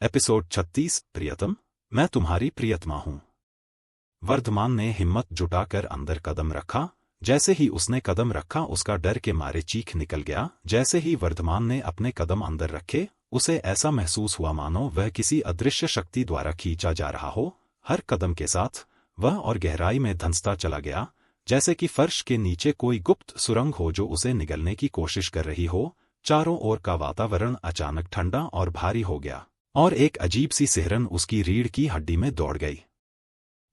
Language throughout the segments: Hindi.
एपिसोड 36। प्रियतम, मैं तुम्हारी प्रियतमा हूं। वर्धमान ने हिम्मत जुटाकर अंदर कदम रखा। जैसे ही उसने कदम रखा उसका डर के मारे चीख निकल गया। जैसे ही वर्धमान ने अपने कदम अंदर रखे उसे ऐसा महसूस हुआ मानो वह किसी अदृश्य शक्ति द्वारा खींचा जा रहा हो। हर कदम के साथ वह और गहराई में धंसता चला गया, जैसे कि फर्श के नीचे कोई गुप्त सुरंग हो जो उसे निगलने की कोशिश कर रही हो। चारों ओर का वातावरण अचानक ठंडा और भारी हो गया और एक अजीब सी सिहरन उसकी रीढ़ की हड्डी में दौड़ गई।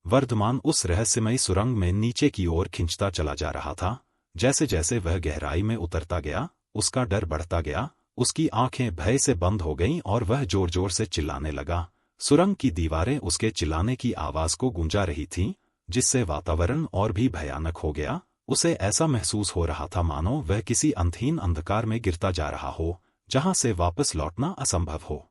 वर्धमान उस रहस्यमयी सुरंग में नीचे की ओर खिंचता चला जा रहा था। जैसे जैसे वह गहराई में उतरता गया उसका डर बढ़ता गया। उसकी आंखें भय से बंद हो गईं और वह जोर जोर से चिल्लाने लगा। सुरंग की दीवारें उसके चिल्लाने की आवाज को गूंजा रही थीं, जिससे वातावरण और भी भयानक हो गया। उसे ऐसा महसूस हो रहा था मानो वह किसी अंतहीन अंधकार में गिरता जा रहा हो, जहां से वापस लौटना असंभव हो।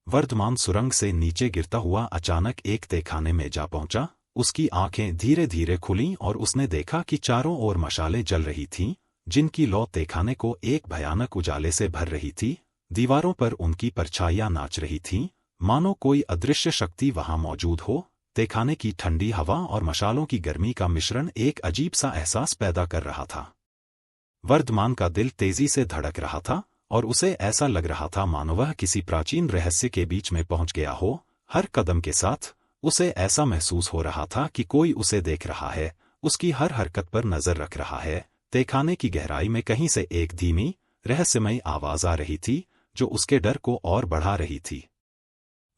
वर्धमान सुरंग से नीचे गिरता हुआ अचानक एक तहखाने में जा पहुंचा। उसकी आंखें धीरे धीरे खुलीं और उसने देखा कि चारों ओर मशालें जल रही थीं, जिनकी लौ तहखाने को एक भयानक उजाले से भर रही थी। दीवारों पर उनकी परछाइयां नाच रही थीं, मानो कोई अदृश्य शक्ति वहां मौजूद हो। तहखाने की ठंडी हवा और मशालों की गर्मी का मिश्रण एक अजीब सा एहसास पैदा कर रहा था। वर्धमान का दिल तेजी से धड़क रहा था और उसे ऐसा लग रहा था मानो वह किसी प्राचीन रहस्य के बीच में पहुंच गया हो। हर कदम के साथ उसे ऐसा महसूस हो रहा था कि कोई उसे देख रहा है, उसकी हर हरकत पर नजर रख रहा है। तहखाने की गहराई में कहीं से एक धीमी, रहस्यमयी आवाज आ रही थी, जो उसके डर को और बढ़ा रही थी।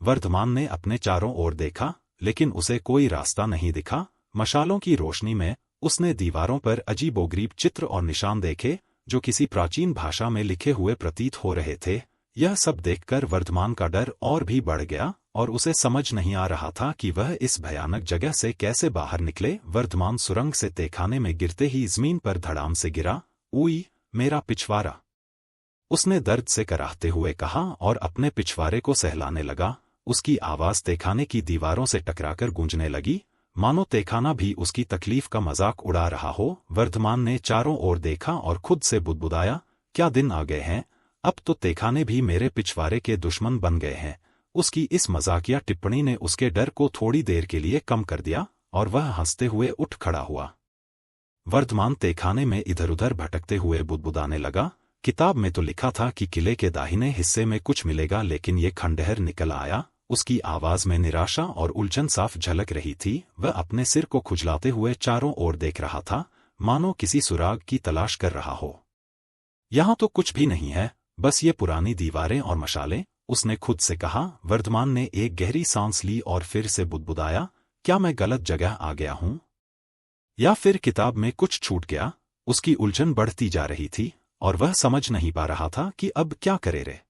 वर्धमान ने अपने चारों ओर देखा, लेकिन उसे कोई रास्ता नहीं दिखा। मशालों की रोशनी में उसने दीवारों पर अजीबोगरीब चित्र और निशान देखे, जो किसी प्राचीन भाषा में लिखे हुए प्रतीत हो रहे थे। यह सब देखकर वर्धमान का डर और भी बढ़ गया और उसे समझ नहीं आ रहा था कि वह इस भयानक जगह से कैसे बाहर निकले। वर्धमान सुरंग से तहखाने में गिरते ही जमीन पर धड़ाम से गिरा। "उई, मेरा पिछवाड़ा!" उसने दर्द से कराहते हुए कहा और अपने पिछवाड़े को सहलाने लगा। उसकी आवाज तहखाने की दीवारों से टकराकर गूंजने लगी, मानो तहखाना भी उसकी तकलीफ का मजाक उड़ा रहा हो। वर्धमान ने चारों ओर देखा और खुद से बुदबुदाया, "क्या दिन आ गए हैं! अब तो तहखाने भी मेरे पिछवाड़े के दुश्मन बन गए हैं।" उसकी इस मजाकिया टिप्पणी ने उसके डर को थोड़ी देर के लिए कम कर दिया और वह हंसते हुए उठ खड़ा हुआ। वर्धमान तहखाने में इधर उधर भटकते हुए बुदबुदाने लगा, "किताब में तो लिखा था कि किले के दाहिने हिस्से में कुछ मिलेगा, लेकिन ये खंडहर निकल आया।" उसकी आवाज में निराशा और उलझन साफ झलक रही थी। वह अपने सिर को खुजलाते हुए चारों ओर देख रहा था, मानो किसी सुराग की तलाश कर रहा हो। "यहां तो कुछ भी नहीं है, बस ये पुरानी दीवारें और मशालें," उसने खुद से कहा। वर्धमान ने एक गहरी सांस ली और फिर से बुदबुदाया, "क्या मैं गलत जगह आ गया हूं? या फिर किताब में कुछ छूट गया?" उसकी उलझन बढ़ती जा रही थी और वह समझ नहीं पा रहा था कि अब क्या करे रे।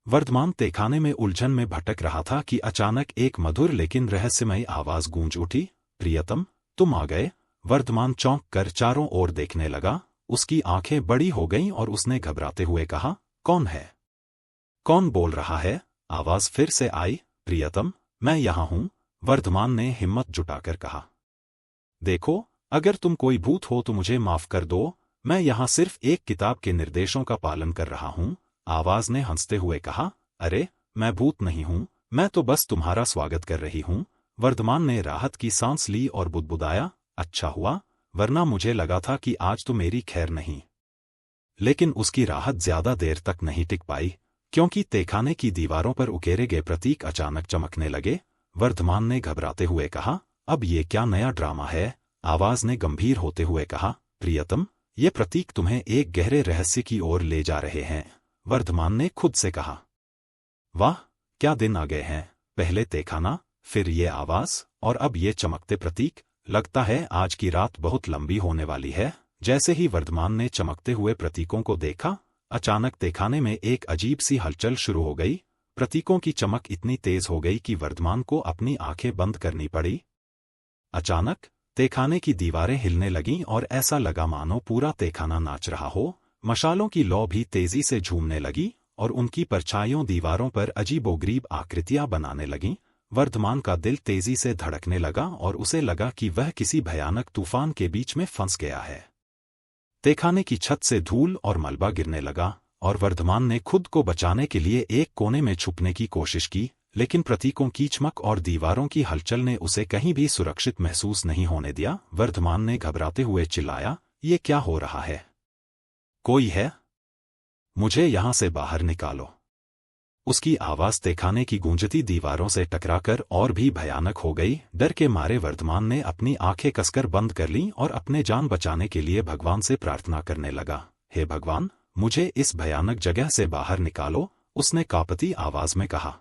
वर्धमान तहखाने में उलझन में भटक रहा था कि अचानक एक मधुर लेकिन रहस्यमयी आवाज गूंज उठी, "प्रियतम, तुम आ गए।" वर्धमान चौंक कर चारों ओर देखने लगा। उसकी आंखें बड़ी हो गईं और उसने घबराते हुए कहा, "कौन है? कौन बोल रहा है?" आवाज फिर से आई, "प्रियतम, मैं यहां हूं।" वर्धमान ने हिम्मत जुटाकर कहा, "देखो, अगर तुम कोई भूत हो तो मुझे माफ कर दो। मैं यहां सिर्फ एक किताब के निर्देशों का पालन कर रहा हूं।" आवाज ने हंसते हुए कहा, "अरे, मैं भूत नहीं हूं, मैं तो बस तुम्हारा स्वागत कर रही हूं।" वर्धमान ने राहत की सांस ली और बुदबुदाया, "अच्छा हुआ, वरना मुझे लगा था कि आज तो मेरी खैर नहीं।" लेकिन उसकी राहत ज्यादा देर तक नहीं टिक पाई, क्योंकि तहखाने की दीवारों पर उकेरे गए प्रतीक अचानक चमकने लगे। वर्धमान ने घबराते हुए कहा, "अब ये क्या नया ड्रामा है?" आवाज ने गंभीर होते हुए कहा, "प्रियतम, ये प्रतीक तुम्हें एक गहरे रहस्य की ओर ले जा रहे हैं।" वर्धमान ने खुद से कहा, "वाह, क्या दिन आ गए हैं! पहले तहखाना, फिर ये आवाज और अब ये चमकते प्रतीक। लगता है आज की रात बहुत लंबी होने वाली है।" जैसे ही वर्धमान ने चमकते हुए प्रतीकों को देखा, अचानक तहखाने में एक अजीब सी हलचल शुरू हो गई। प्रतीकों की चमक इतनी तेज हो गई कि वर्धमान को अपनी आंखें बंद करनी पड़ी। अचानक तहखाने की दीवारें हिलने लगीं और ऐसा लगा मानो पूरा तहखाना नाच रहा हो। मशालों की लौ भी तेजी से झूमने लगी और उनकी परछाइयों दीवारों पर अजीबोगरीब आकृतियां बनाने लगीं। वर्धमान का दिल तेजी से धड़कने लगा और उसे लगा कि वह किसी भयानक तूफान के बीच में फंस गया है। तहखाने की छत से धूल और मलबा गिरने लगा और वर्धमान ने खुद को बचाने के लिए एक कोने में छुपने की कोशिश की, लेकिन प्रतीकों की चमक और दीवारों की हलचल ने उसे कहीं भी सुरक्षित महसूस नहीं होने दिया। वर्धमान ने घबराते हुए चिल्लाया, ये क्या हो रहा है? कोई है? मुझे यहां से बाहर निकालो। उसकी आवाज तहखाने की गूंजती दीवारों से टकराकर और भी भयानक हो गई। डर के मारे वर्धमान ने अपनी आंखें कसकर बंद कर लीं और अपने जान बचाने के लिए भगवान से प्रार्थना करने लगा। हे भगवान, मुझे इस भयानक जगह से बाहर निकालो, उसने कांपती आवाज में कहा।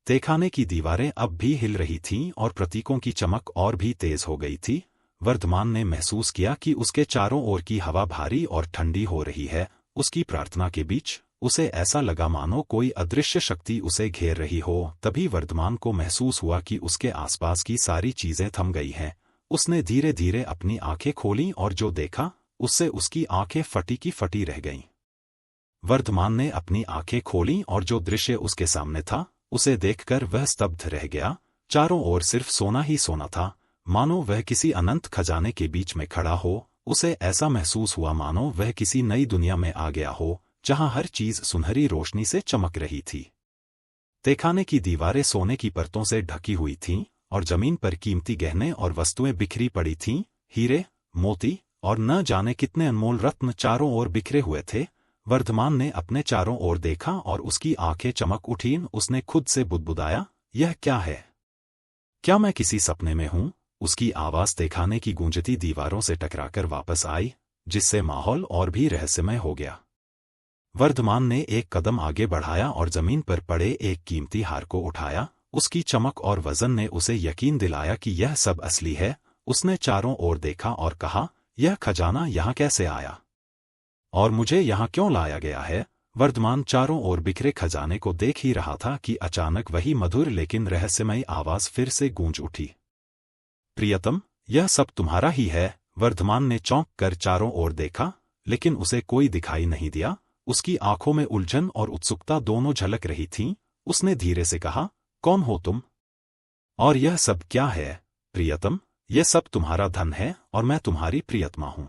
तहखाने की दीवारें अब भी हिल रही थीं और प्रतीकों की चमक और भी तेज हो गई थी। वर्धमान ने महसूस किया कि उसके चारों ओर की हवा भारी और ठंडी हो रही है। उसकी प्रार्थना के बीच उसे ऐसा लगा मानो कोई अदृश्य शक्ति उसे घेर रही हो। तभी वर्धमान को महसूस हुआ कि उसके आसपास की सारी चीजें थम गई हैं। उसने धीरे धीरे अपनी आंखें खोलीं और जो देखा, उससे उसकी आंखें फटी की फटी रह गईं। वर्धमान ने अपनी आंखें खोलीं और जो दृश्य उसके सामने था, उसे देखकर वह स्तब्ध रह गया। चारों ओर सिर्फ सोना ही सोना था, मानो वह किसी अनंत खजाने के बीच में खड़ा हो। उसे ऐसा महसूस हुआ मानो वह किसी नई दुनिया में आ गया हो, जहां हर चीज सुनहरी रोशनी से चमक रही थी। तहखाने की दीवारें सोने की परतों से ढकी हुई थीं और जमीन पर कीमती गहने और वस्तुएं बिखरी पड़ी थीं। हीरे, मोती और न जाने कितने अनमोल रत्न चारों ओर बिखरे हुए थे। वर्धमान ने अपने चारों ओर देखा और उसकी आंखें चमक उठीं। उसने खुद से बुदबुदाया, यह क्या है? क्या मैं किसी सपने में हूं? उसकी आवाज तहखाने की गूंजती दीवारों से टकराकर वापस आई, जिससे माहौल और भी रहस्यमय हो गया। वर्धमान ने एक कदम आगे बढ़ाया और जमीन पर पड़े एक कीमती हार को उठाया। उसकी चमक और वजन ने उसे यकीन दिलाया कि यह सब असली है। उसने चारों ओर देखा और कहा, यह खजाना यहाँ कैसे आया? और मुझे यहाँ क्यों लाया गया है? वर्धमान चारों ओर बिखरे खजाने को देख ही रहा था कि अचानक वही मधुर लेकिन रहस्यमयी आवाज फिर से गूंज उठी। प्रियतम, यह सब तुम्हारा ही है। वर्धमान ने चौंक कर चारों ओर देखा, लेकिन उसे कोई दिखाई नहीं दिया। उसकी आंखों में उलझन और उत्सुकता दोनों झलक रही थीं। उसने धीरे से कहा, कौन हो तुम? और यह सब क्या है? प्रियतम, यह सब तुम्हारा धन है और मैं तुम्हारी प्रियतमा हूं।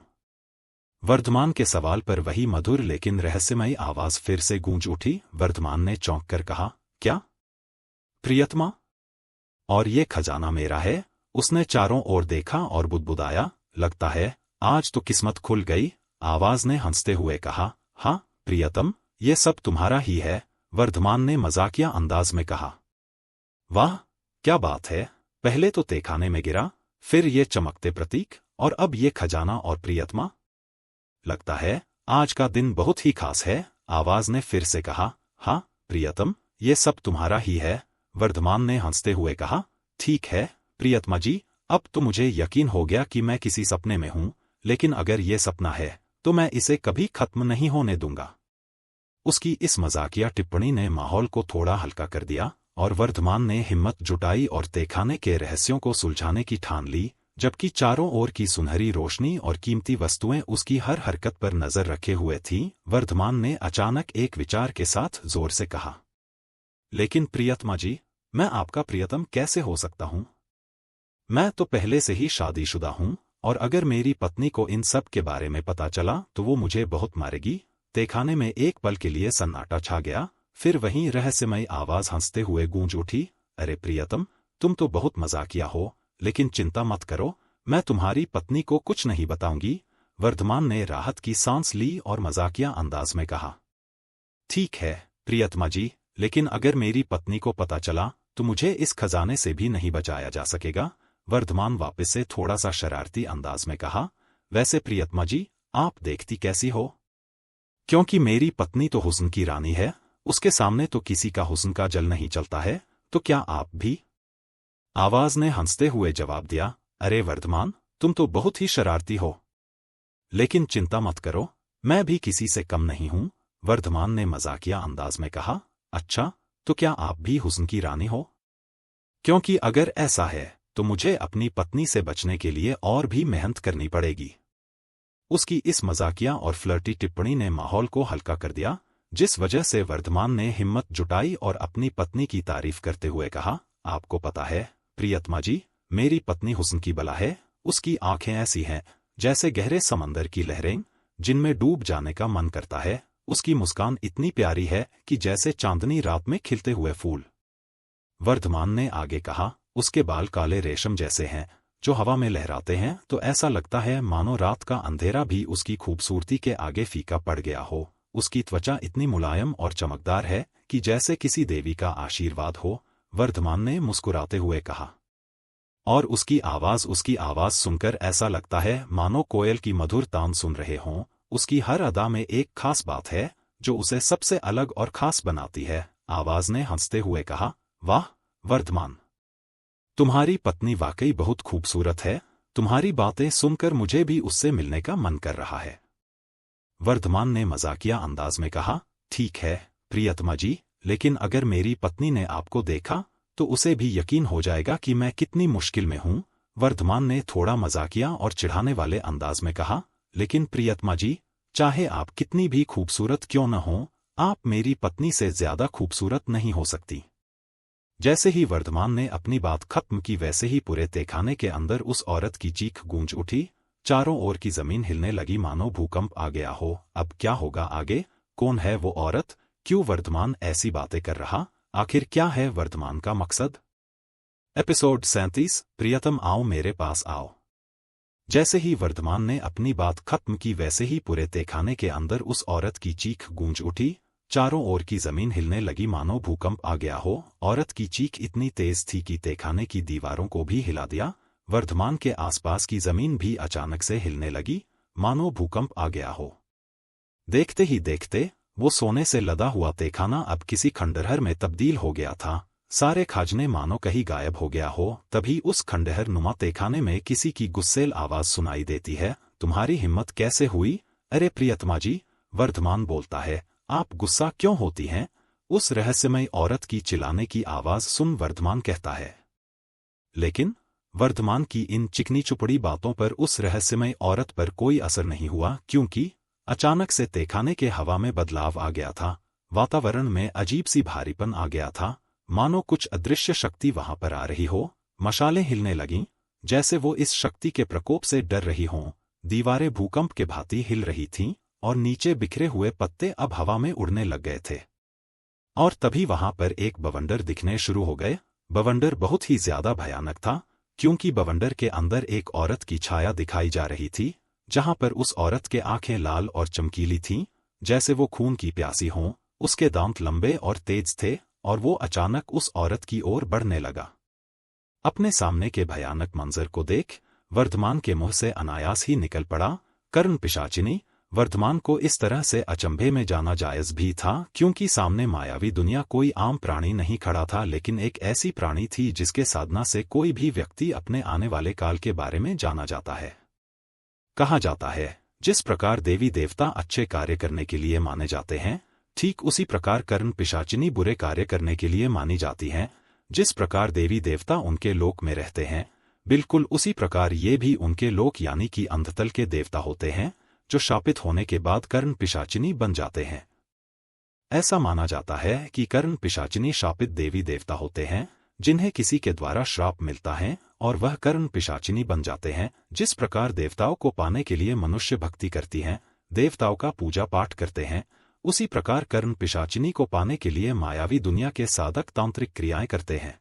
वर्धमान के सवाल पर वही मधुर लेकिन रहस्यमयी आवाज फिर से गूंज उठी। वर्धमान ने चौंक कर कहा, क्या? प्रियतमा? और ये खजाना मेरा है? उसने चारों ओर देखा और बुदबुदाया, लगता है आज तो किस्मत खुल गई। आवाज ने हंसते हुए कहा, हाँ प्रियतम, ये सब तुम्हारा ही है। वर्धमान ने मजाकिया अंदाज में कहा। वाह, क्या बात है! पहले तो तहखाने में गिरा, फिर ये चमकते प्रतीक, और अब ये खजाना और प्रियतमा। लगता है आज का दिन बहुत ही खास है। आवाज ने फिर से कहा, हाँ प्रियतम, ये सब तुम्हारा ही है। वर्धमान ने हंसते हुए कहा, ठीक है प्रियतमा जी, अब तो मुझे यकीन हो गया कि मैं किसी सपने में हूं, लेकिन अगर ये सपना है तो मैं इसे कभी खत्म नहीं होने दूंगा। उसकी इस मजाकिया टिप्पणी ने माहौल को थोड़ा हल्का कर दिया और वर्धमान ने हिम्मत जुटाई और तहखाने के रहस्यों को सुलझाने की ठान ली। जबकि चारों ओर की सुनहरी रोशनी और कीमती वस्तुएं उसकी हर हरकत पर नजर रखे हुए थीं, वर्धमान ने अचानक एक विचार के साथ जोर से कहा, लेकिन प्रियतमा जी, मैं आपका प्रियतम कैसे हो सकता हूं? मैं तो पहले से ही शादीशुदा हूं, और अगर मेरी पत्नी को इन सब के बारे में पता चला तो वो मुझे बहुत मारेगी। तहखाने में एक पल के लिए सन्नाटा छा गया, फिर वहीं रहस्यमयी आवाज हंसते हुए गूंज उठी, अरे प्रियतम, तुम तो बहुत मजाकिया हो, लेकिन चिंता मत करो, मैं तुम्हारी पत्नी को कुछ नहीं बताऊंगी। वर्धमान ने राहत की सांस ली और मजाकिया अंदाज में कहा, ठीक है प्रियतमा जी, लेकिन अगर मेरी पत्नी को पता चला तो मुझे इस खजाने से भी नहीं बचाया जा सकेगा। वर्धमान वापस से थोड़ा सा शरारती अंदाज में कहा, वैसे प्रियतमा जी, आप देखती कैसी हो? क्योंकि मेरी पत्नी तो हुस्न की रानी है, उसके सामने तो किसी का हुस्न का जल नहीं चलता है, तो क्या आप भी? आवाज ने हंसते हुए जवाब दिया, अरे वर्धमान, तुम तो बहुत ही शरारती हो। लेकिन चिंता मत करो, मैं भी किसी से कम नहीं हूं। वर्धमान ने मजाकिया अंदाज में कहा, अच्छा, तो क्या आप भी हुस्न की रानी हो? क्योंकि अगर ऐसा है तो मुझे अपनी पत्नी से बचने के लिए और भी मेहनत करनी पड़ेगी। उसकी इस मजाकिया और फ्लर्टी टिप्पणी ने माहौल को हल्का कर दिया, जिस वजह से वर्धमान ने हिम्मत जुटाई और अपनी पत्नी की तारीफ करते हुए कहा, आपको पता है प्रियतमा जी, मेरी पत्नी हुस्न की बला है। उसकी आंखें ऐसी हैं जैसे गहरे समंदर की लहरें, जिनमें डूब जाने का मन करता है। उसकी मुस्कान इतनी प्यारी है कि जैसे चांदनी रात में खिलते हुए फूल। वर्धमान ने आगे कहा, उसके बाल काले रेशम जैसे हैं, जो हवा में लहराते हैं तो ऐसा लगता है मानो रात का अंधेरा भी उसकी खूबसूरती के आगे फीका पड़ गया हो। उसकी त्वचा इतनी मुलायम और चमकदार है कि जैसे किसी देवी का आशीर्वाद हो, वर्धमान ने मुस्कुराते हुए कहा। और उसकी आवाज सुनकर ऐसा लगता है मानो कोयल की मधुर तान सुन रहे हों। उसकी हर अदा में एक खास बात है जो उसे सबसे अलग और खास बनाती है। आवाज ने हंसते हुए कहा, वाह वर्धमान, तुम्हारी पत्नी वाकई बहुत खूबसूरत है। तुम्हारी बातें सुनकर मुझे भी उससे मिलने का मन कर रहा है। वर्धमान ने मजाकिया अंदाज में कहा, ठीक है प्रियतमा जी, लेकिन अगर मेरी पत्नी ने आपको देखा तो उसे भी यकीन हो जाएगा कि मैं कितनी मुश्किल में हूं। वर्धमान ने थोड़ा मजाकिया और चिढ़ाने वाले अंदाज में कहा, लेकिन प्रियतमा जी, चाहे आप कितनी भी खूबसूरत क्यों न हो, आप मेरी पत्नी से ज्यादा खूबसूरत नहीं हो सकती। जैसे ही वर्धमान ने अपनी बात खत्म की वैसे ही पूरे तहखाने के अंदर उस औरत की चीख गूंज उठी। चारों ओर की जमीन हिलने लगी मानो भूकंप आ गया हो। अब क्या होगा आगे? कौन है वो औरत? क्यों वर्धमान ऐसी बातें कर रहा? आखिर क्या है वर्धमान का मकसद? एपिसोड 37, प्रियतम आओ मेरे पास आओ। जैसे ही वर्धमान ने अपनी बात खत्म की वैसे ही पूरे तहखाने के अंदर उस औरत की चीख गूंज उठी। चारों ओर की जमीन हिलने लगी मानो भूकंप आ गया हो। औरत की चीख इतनी तेज थी कि तहखाने की दीवारों को भी हिला दिया। वर्धमान के आसपास की जमीन भी अचानक से हिलने लगी मानो भूकंप आ गया हो। देखते ही देखते वो सोने से लदा हुआ तहखाना अब किसी खंडहर में तब्दील हो गया था। सारे खाजने मानो कहीं गायब हो गया हो। तभी उस खंडहर नुमा तहखाने में किसी की गुस्सेल आवाज सुनाई देती है, तुम्हारी हिम्मत कैसे हुई? अरे प्रियतमा जी, वर्धमान बोलता है, आप गुस्सा क्यों होती हैं? उस रहस्यमय औरत की चिल्लाने की आवाज सुन वर्धमान कहता है। लेकिन वर्धमान की इन चिकनी चुपड़ी बातों पर उस रहस्यमय औरत पर कोई असर नहीं हुआ, क्योंकि अचानक से तहखाने के हवा में बदलाव आ गया था। वातावरण में अजीब सी भारीपन आ गया था, मानो कुछ अदृश्य शक्ति वहां पर आ रही हो। मशालें हिलने लगीं, जैसे वो इस शक्ति के प्रकोप से डर रही हों। दीवारें भूकंप के भांति हिल रही थीं और नीचे बिखरे हुए पत्ते अब हवा में उड़ने लग गए थे। और तभी वहां पर एक बवंडर दिखने शुरू हो गए। बवंडर बहुत ही ज्यादा भयानक था, क्योंकि बवंडर के अंदर एक औरत की छाया दिखाई जा रही थी, जहां पर उस औरत के आंखें लाल और चमकीली थीं, जैसे वो खून की प्यासी हों। उसके दांत लंबे और तेज थे और वो अचानक उस औरत की ओर बढ़ने लगा। अपने सामने के भयानक मंजर को देख वर्धमान के मुंह से अनायास ही निकल पड़ा, कर्ण पिशाचिनी। वर्धमान को इस तरह से अचंभे में जाना जायज भी था, क्योंकि सामने मायावी दुनिया कोई आम प्राणी नहीं खड़ा था, लेकिन एक ऐसी प्राणी थी जिसके साधना से कोई भी व्यक्ति अपने आने वाले काल के बारे में जाना जाता है। कहा जाता है, जिस प्रकार देवी देवता अच्छे कार्य करने के लिए माने जाते हैं, ठीक उसी प्रकार कर्ण पिशाचिनी बुरे कार्य करने के लिए मानी जाती हैं। जिस प्रकार देवी देवता उनके लोक में रहते हैं, बिल्कुल उसी प्रकार ये भी उनके लोक यानी कि अंधतल के देवता होते हैं, जो शापित होने के बाद कर्ण पिशाचिनी बन जाते हैं। ऐसा माना जाता है कि कर्ण पिशाचिनी शापित देवी देवता होते हैं, जिन्हें किसी के द्वारा श्राप मिलता है और वह कर्ण पिशाचिनी बन जाते हैं। जिस प्रकार देवताओं को पाने के लिए मनुष्य भक्ति करती हैं, देवताओं का पूजा पाठ करते हैं, उसी प्रकार कर्ण पिशाचिनी को पाने के लिए मायावी दुनिया के साधक तांत्रिक क्रियाएं करते हैं।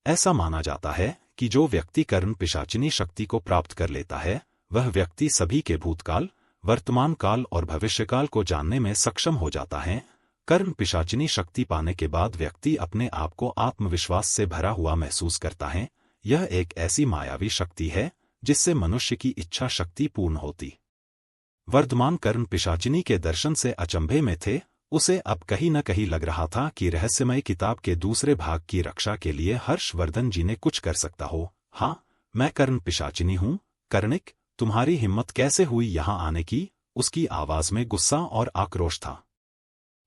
ऐसा माना जाता है कि जो व्यक्ति कर्ण पिशाचिनी शक्ति को प्राप्त कर लेता है, वह व्यक्ति सभी के भूतकाल, वर्तमान काल और भविष्यकाल को जानने में सक्षम हो जाता है। कर्ण पिशाचिनी शक्ति पाने के बाद व्यक्ति अपने आप को आत्मविश्वास से भरा हुआ महसूस करता है। यह एक ऐसी मायावी शक्ति है जिससे मनुष्य की इच्छा शक्ति पूर्ण होती। वर्धमान कर्ण पिशाचिनी के दर्शन से अचंभे में थे। उसे अब कहीं न कहीं लग रहा था कि रहस्यमय किताब के दूसरे भाग की रक्षा के लिए हर्षवर्धन जी ने कुछ कर सकता हो। हाँ, मैं कर्ण पिशाचिनी हूँ। कर्णिक, तुम्हारी हिम्मत कैसे हुई यहाँ आने की? उसकी आवाज में गुस्सा और आक्रोश था।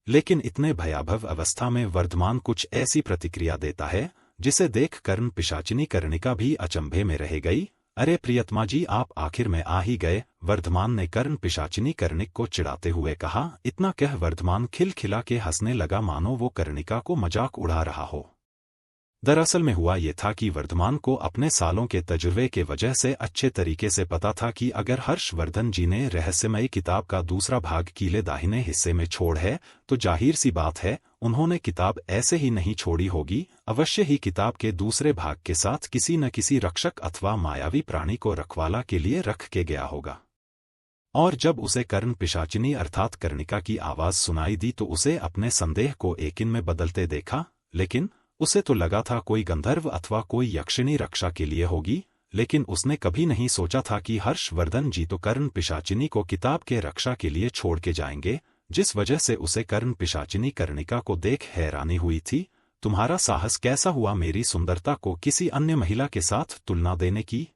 लेकिन इतने भयावह अवस्था में वर्धमान कुछ ऐसी प्रतिक्रिया देता है जिसे देख कर्ण पिशाचिनी कर्णिका भी अचंभे में रह गई। अरे प्रियतमा जी, आप आखिर में आ ही गए, वर्धमान ने कर्ण पिशाचिनी कर्णिक को चिढ़ाते हुए कहा। इतना कह वर्धमान खिलखिला के हंसने लगा मानो वो कर्णिका को मजाक उड़ा रहा हो। दरअसल में हुआ ये था कि वर्धमान को अपने सालों के तजुर्बे के वजह से अच्छे तरीके से पता था कि अगर हर्षवर्धन जी ने रहस्यमयी किताब का दूसरा भाग कीले दाहिने हिस्से में छोड़ है तो जाहिर सी बात है उन्होंने किताब ऐसे ही नहीं छोड़ी होगी, अवश्य ही किताब के दूसरे भाग के साथ किसी न किसी रक्षक अथवा मायावी प्राणी को रखवाला के लिए रख के गया होगा। और जब उसे कर्ण पिशाचिनी अर्थात कर्णिका की आवाज सुनाई दी तो उसे अपने संदेह को यकीन में बदलते देखा, लेकिन उसे तो लगा था कोई गंधर्व अथवा कोई यक्षिणी रक्षा के लिए होगी, लेकिन उसने कभी नहीं सोचा था कि हर्षवर्धन जी तो कर्ण पिशाचिनी को किताब के रक्षा के लिए छोड़ के जाएंगे, जिस वजह से उसे कर्ण पिशाचिनी कर्णिका को देख हैरानी हुई थी। तुम्हारा साहस कैसा हुआ मेरी सुंदरता को किसी अन्य महिला के साथ तुलना देने की?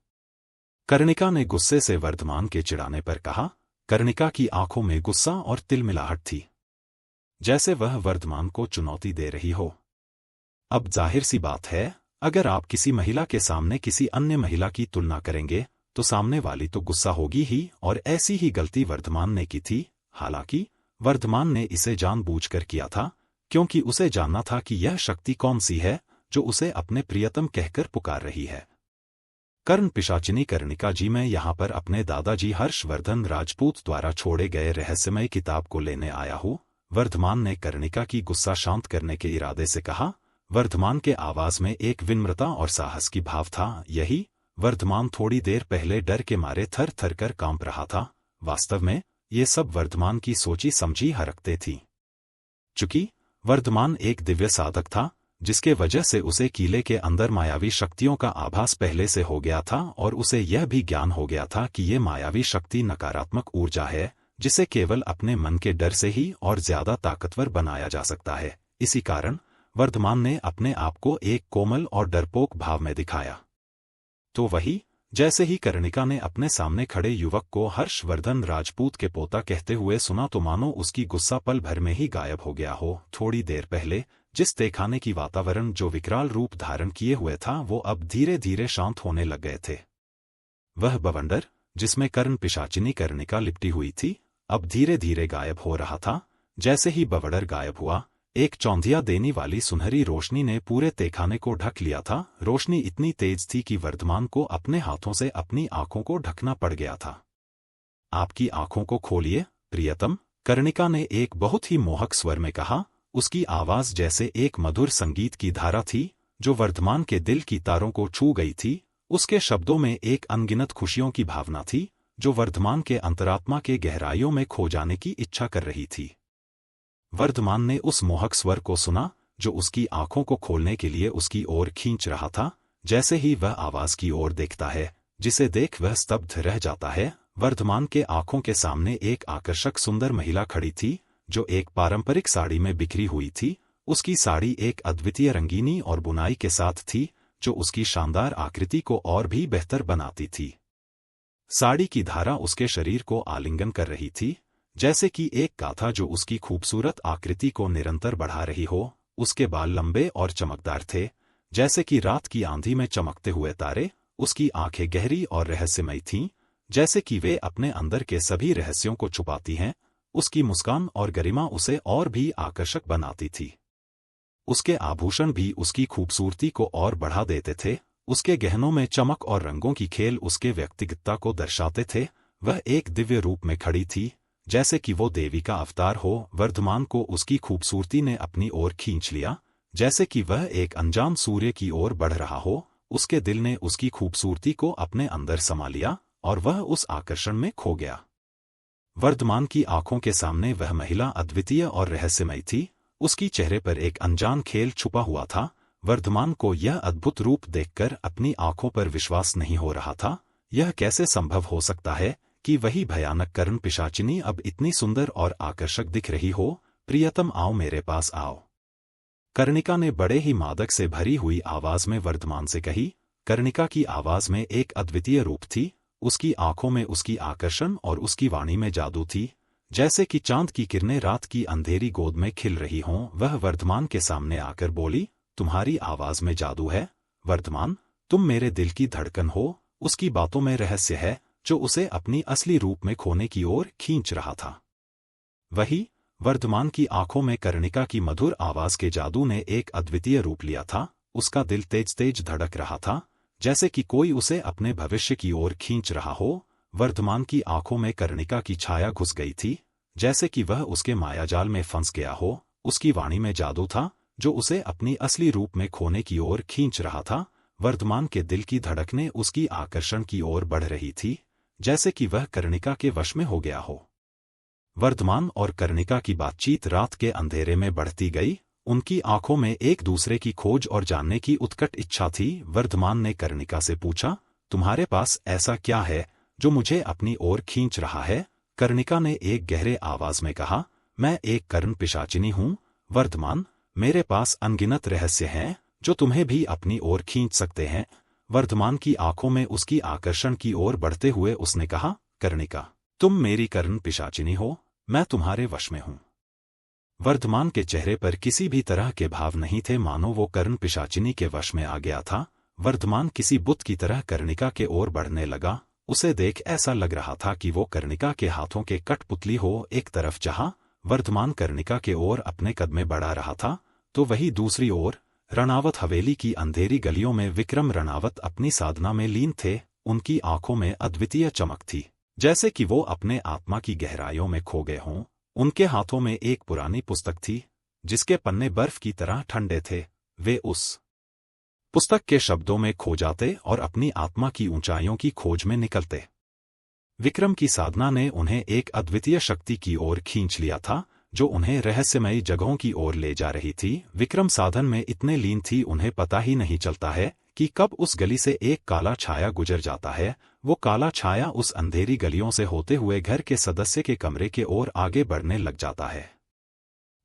कर्णिका ने गुस्से से वर्धमान के चिढ़ाने पर कहा। कर्णिका की आंखों में गुस्सा और तिलमिलाहट थी, जैसे वह वर्धमान को चुनौती दे रही हो। अब जाहिर सी बात है, अगर आप किसी महिला के सामने किसी अन्य महिला की तुलना करेंगे तो सामने वाली तो गुस्सा होगी ही, और ऐसी ही गलती वर्धमान ने की थी। हालांकि वर्धमान ने इसे जानबूझकर किया था, क्योंकि उसे जानना था कि यह शक्ति कौन सी है जो उसे अपने प्रियतम कहकर पुकार रही है। कर्ण पिशाचिनी कर्णिका जी, मैं यहाँ पर अपने दादाजी हर्षवर्धन राजपूत द्वारा छोड़े गए रहस्यमय किताब को लेने आया हूँ, वर्धमान ने कर्णिका की गुस्सा शांत करने के इरादे से कहा। वर्धमान के आवाज में एक विनम्रता और साहस की भाव था। यही वर्धमान थोड़ी देर पहले डर के मारे थर थर कर कांप रहा था। वास्तव में ये सब वर्धमान की सोची समझी हरकतें थीं। चूंकि वर्धमान एक दिव्य साधक था, जिसके वजह से उसे किले के अंदर मायावी शक्तियों का आभास पहले से हो गया था, और उसे यह भी ज्ञान हो गया था कि ये मायावी शक्ति नकारात्मक ऊर्जा है, जिसे केवल अपने मन के डर से ही और ज्यादा ताकतवर बनाया जा सकता है। इसी कारण वर्धमान ने अपने आप को एक कोमल और डरपोक भाव में दिखाया। तो वही, जैसे ही कर्णिका ने अपने सामने खड़े युवक को हर्षवर्धन राजपूत के पोता कहते हुए सुना तो मानो उसकी गुस्सा पल भर में ही गायब हो गया हो। थोड़ी देर पहले जिस तहखाने की वातावरण जो विकराल रूप धारण किए हुए था, वो अब धीरे धीरे शांत होने लग गए थे। वह बवंडर जिसमें कर्ण पिशाचिनी कर्णिका लिपटी हुई थी, अब धीरे धीरे गायब हो रहा था। जैसे ही बवंडर गायब हुआ, एक चौंधिया देने वाली सुनहरी रोशनी ने पूरे तहखाने को ढक लिया था। रोशनी इतनी तेज थी कि वर्धमान को अपने हाथों से अपनी आंखों को ढकना पड़ गया था। आपकी आंखों को खोलिए प्रियतम, कर्णिका ने एक बहुत ही मोहक स्वर में कहा। उसकी आवाज जैसे एक मधुर संगीत की धारा थी, जो वर्धमान के दिल की तारों को छू गई थी। उसके शब्दों में एक अनगिनत खुशियों की भावना थी, जो वर्धमान के अंतरात्मा के गहराइयों में खो जाने की इच्छा कर रही थी। वर्धमान ने उस मोहक स्वर को सुना, जो उसकी आंखों को खोलने के लिए उसकी ओर खींच रहा था। जैसे ही वह आवाज की ओर देखता है, जिसे देख वह स्तब्ध रह जाता है, वर्धमान के आंखों के सामने एक आकर्षक सुंदर महिला खड़ी थी, जो एक पारंपरिक साड़ी में बिखरी हुई थी। उसकी साड़ी एक अद्वितीय रंगीनी और बुनाई के साथ थी, जो उसकी शानदार आकृति को और भी बेहतर बनाती थी। साड़ी की धारा उसके शरीर को आलिंगन कर रही थी, जैसे कि एक गाथा जो उसकी खूबसूरत आकृति को निरंतर बढ़ा रही हो। उसके बाल लंबे और चमकदार थे, जैसे कि रात की आंधी में चमकते हुए तारे। उसकी आंखें गहरी और रहस्यमयी थीं, जैसे कि वे अपने अंदर के सभी रहस्यों को छुपाती हैं। उसकी मुस्कान और गरिमा उसे और भी आकर्षक बनाती थी। उसके आभूषण भी उसकी खूबसूरती को और बढ़ा देते थे। उसके गहनों में चमक और रंगों की खेल उसके व्यक्तिगतता को दर्शाते थे। वह एक दिव्य रूप में खड़ी थी, जैसे कि वो देवी का अवतार हो। वर्धमान को उसकी खूबसूरती ने अपनी ओर खींच लिया, जैसे कि वह एक अनजान सूर्य की ओर बढ़ रहा हो। उसके दिल ने उसकी खूबसूरती को अपने अंदर समा लिया, और वह उस आकर्षण में खो गया। वर्धमान की आंखों के सामने वह महिला अद्वितीय और रहस्यमयी थी। उसकी चेहरे पर एक अनजान खेल छुपा हुआ था। वर्धमान को यह अद्भुत रूप देखकर अपनी आंखों पर विश्वास नहीं हो रहा था। यह कैसे संभव हो सकता है कि वही भयानक कर्ण पिशाचिनी अब इतनी सुंदर और आकर्षक दिख रही हो? प्रियतम, आओ मेरे पास आओ, कर्णिका ने बड़े ही मादक से भरी हुई आवाज में वर्धमान से कही। कर्णिका की आवाज में एक अद्वितीय रूप थी। उसकी आंखों में उसकी आकर्षण और उसकी वाणी में जादू थी, जैसे कि चांद की किरणें रात की अंधेरी गोद में खिल रही हों। वह वर्धमान के सामने आकर बोली, तुम्हारी आवाज में जादू है वर्धमान, तुम मेरे दिल की धड़कन हो। उसकी बातों में रहस्य है, जो उसे अपनी असली रूप में खोने की ओर खींच रहा था। वही वर्धमान की आंखों में कर्णिका की मधुर आवाज के जादू ने एक अद्वितीय रूप लिया था। उसका दिल तेज तेज धड़क रहा था, जैसे कि कोई उसे अपने भविष्य की ओर खींच रहा हो। वर्धमान की आंखों में कर्णिका की छाया घुस गई थी, जैसे कि वह उसके मायाजाल में फंस गया हो। उसकी वाणी में जादू था, जो उसे अपनी असली रूप में खोने की ओर खींच रहा था। वर्धमान के दिल की धड़कनें उसकी आकर्षण की ओर बढ़ रही थी, जैसे कि वह कर्णिका के वश में हो गया हो। वर्धमान और कर्णिका की बातचीत रात के अंधेरे में बढ़ती गई। उनकी आंखों में एक दूसरे की खोज और जानने की उत्कट इच्छा थी। वर्धमान ने कर्णिका से पूछा, तुम्हारे पास ऐसा क्या है जो मुझे अपनी ओर खींच रहा है? कर्णिका ने एक गहरे आवाज में कहा, मैं एक कर्ण पिशाचिनी हूँ वर्धमान, मेरे पास अनगिनत रहस्य हैं जो तुम्हें भी अपनी ओर खींच सकते हैं। वर्धमान की आंखों में उसकी आकर्षण की ओर बढ़ते हुए उसने कहा, कर्णिका, तुम मेरी कर्ण पिशाचिनी हो, मैं तुम्हारे वश में हूँ। वर्धमान के चेहरे पर किसी भी तरह के भाव नहीं थे, मानो वो कर्ण पिशाचिनी के वश में आ गया था। वर्धमान किसी बुत की तरह कर्णिका के ओर बढ़ने लगा। उसे देख ऐसा लग रहा था कि वो कर्णिका के हाथों के कठपुतली हो। एक तरफ जहां वर्धमान कर्णिका के ओर अपने कदमे बढ़ा रहा था, तो वही दूसरी ओर रणावत हवेली की अंधेरी गलियों में विक्रम रणावत अपनी साधना में लीन थे। उनकी आंखों में अद्वितीय चमक थी, जैसे कि वो अपने आत्मा की गहराइयों में खो गए हों। उनके हाथों में एक पुरानी पुस्तक थी, जिसके पन्ने बर्फ की तरह ठंडे थे। वे उस पुस्तक के शब्दों में खो जाते और अपनी आत्मा की ऊंचाइयों की खोज में निकलते। विक्रम की साधना ने उन्हें एक अद्वितीय शक्ति की ओर खींच लिया था, जो उन्हें रहस्यमयी जगहों की ओर ले जा रही थी। विक्रम साधन में इतने लीन थी, उन्हें पता ही नहीं चलता है कि कब उस गली से एक काला छाया गुजर जाता है। वो काला छाया उस अंधेरी गलियों से होते हुए घर के सदस्य के कमरे के ओर आगे बढ़ने लग जाता है।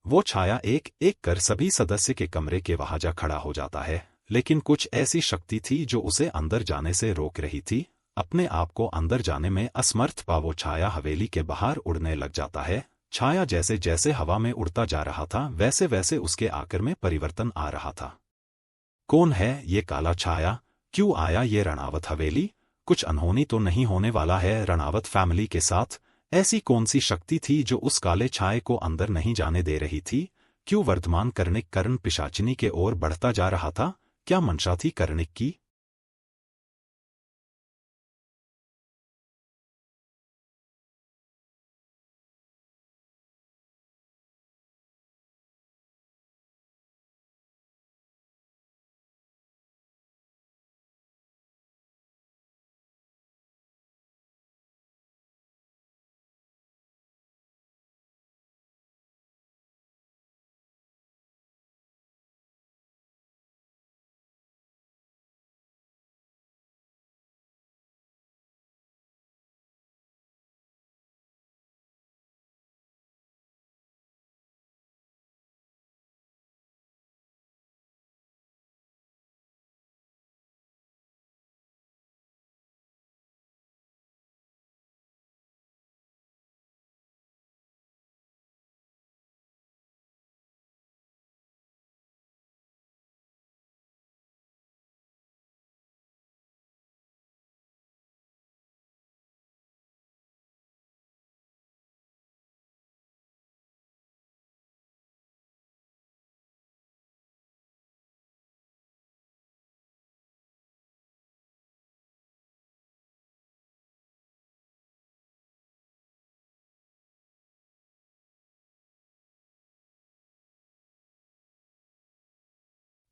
वो छाया एक एक कर सभी सदस्य के कमरे के वहां जा खड़ा हो जाता है, लेकिन कुछ ऐसी शक्ति थी जो उसे अंदर जाने से रोक रही थी। अपने आप को अंदर जाने में असमर्थ पा वो छाया हवेली के बाहर उड़ने लग जाता है। छाया जैसे जैसे हवा में उड़ता जा रहा था, वैसे वैसे उसके आकार में परिवर्तन आ रहा था। कौन है ये काला छाया? क्यों आया ये रणावत हवेली? कुछ अनहोनी तो नहीं होने वाला है रणावत फैमिली के साथ? ऐसी कौन सी शक्ति थी जो उस काले छाये को अंदर नहीं जाने दे रही थी? क्यों वर्धमान कर्णिक कर्ण पिशाचिनी के ओर बढ़ता जा रहा था? क्या मंशा थी कर्णिक की?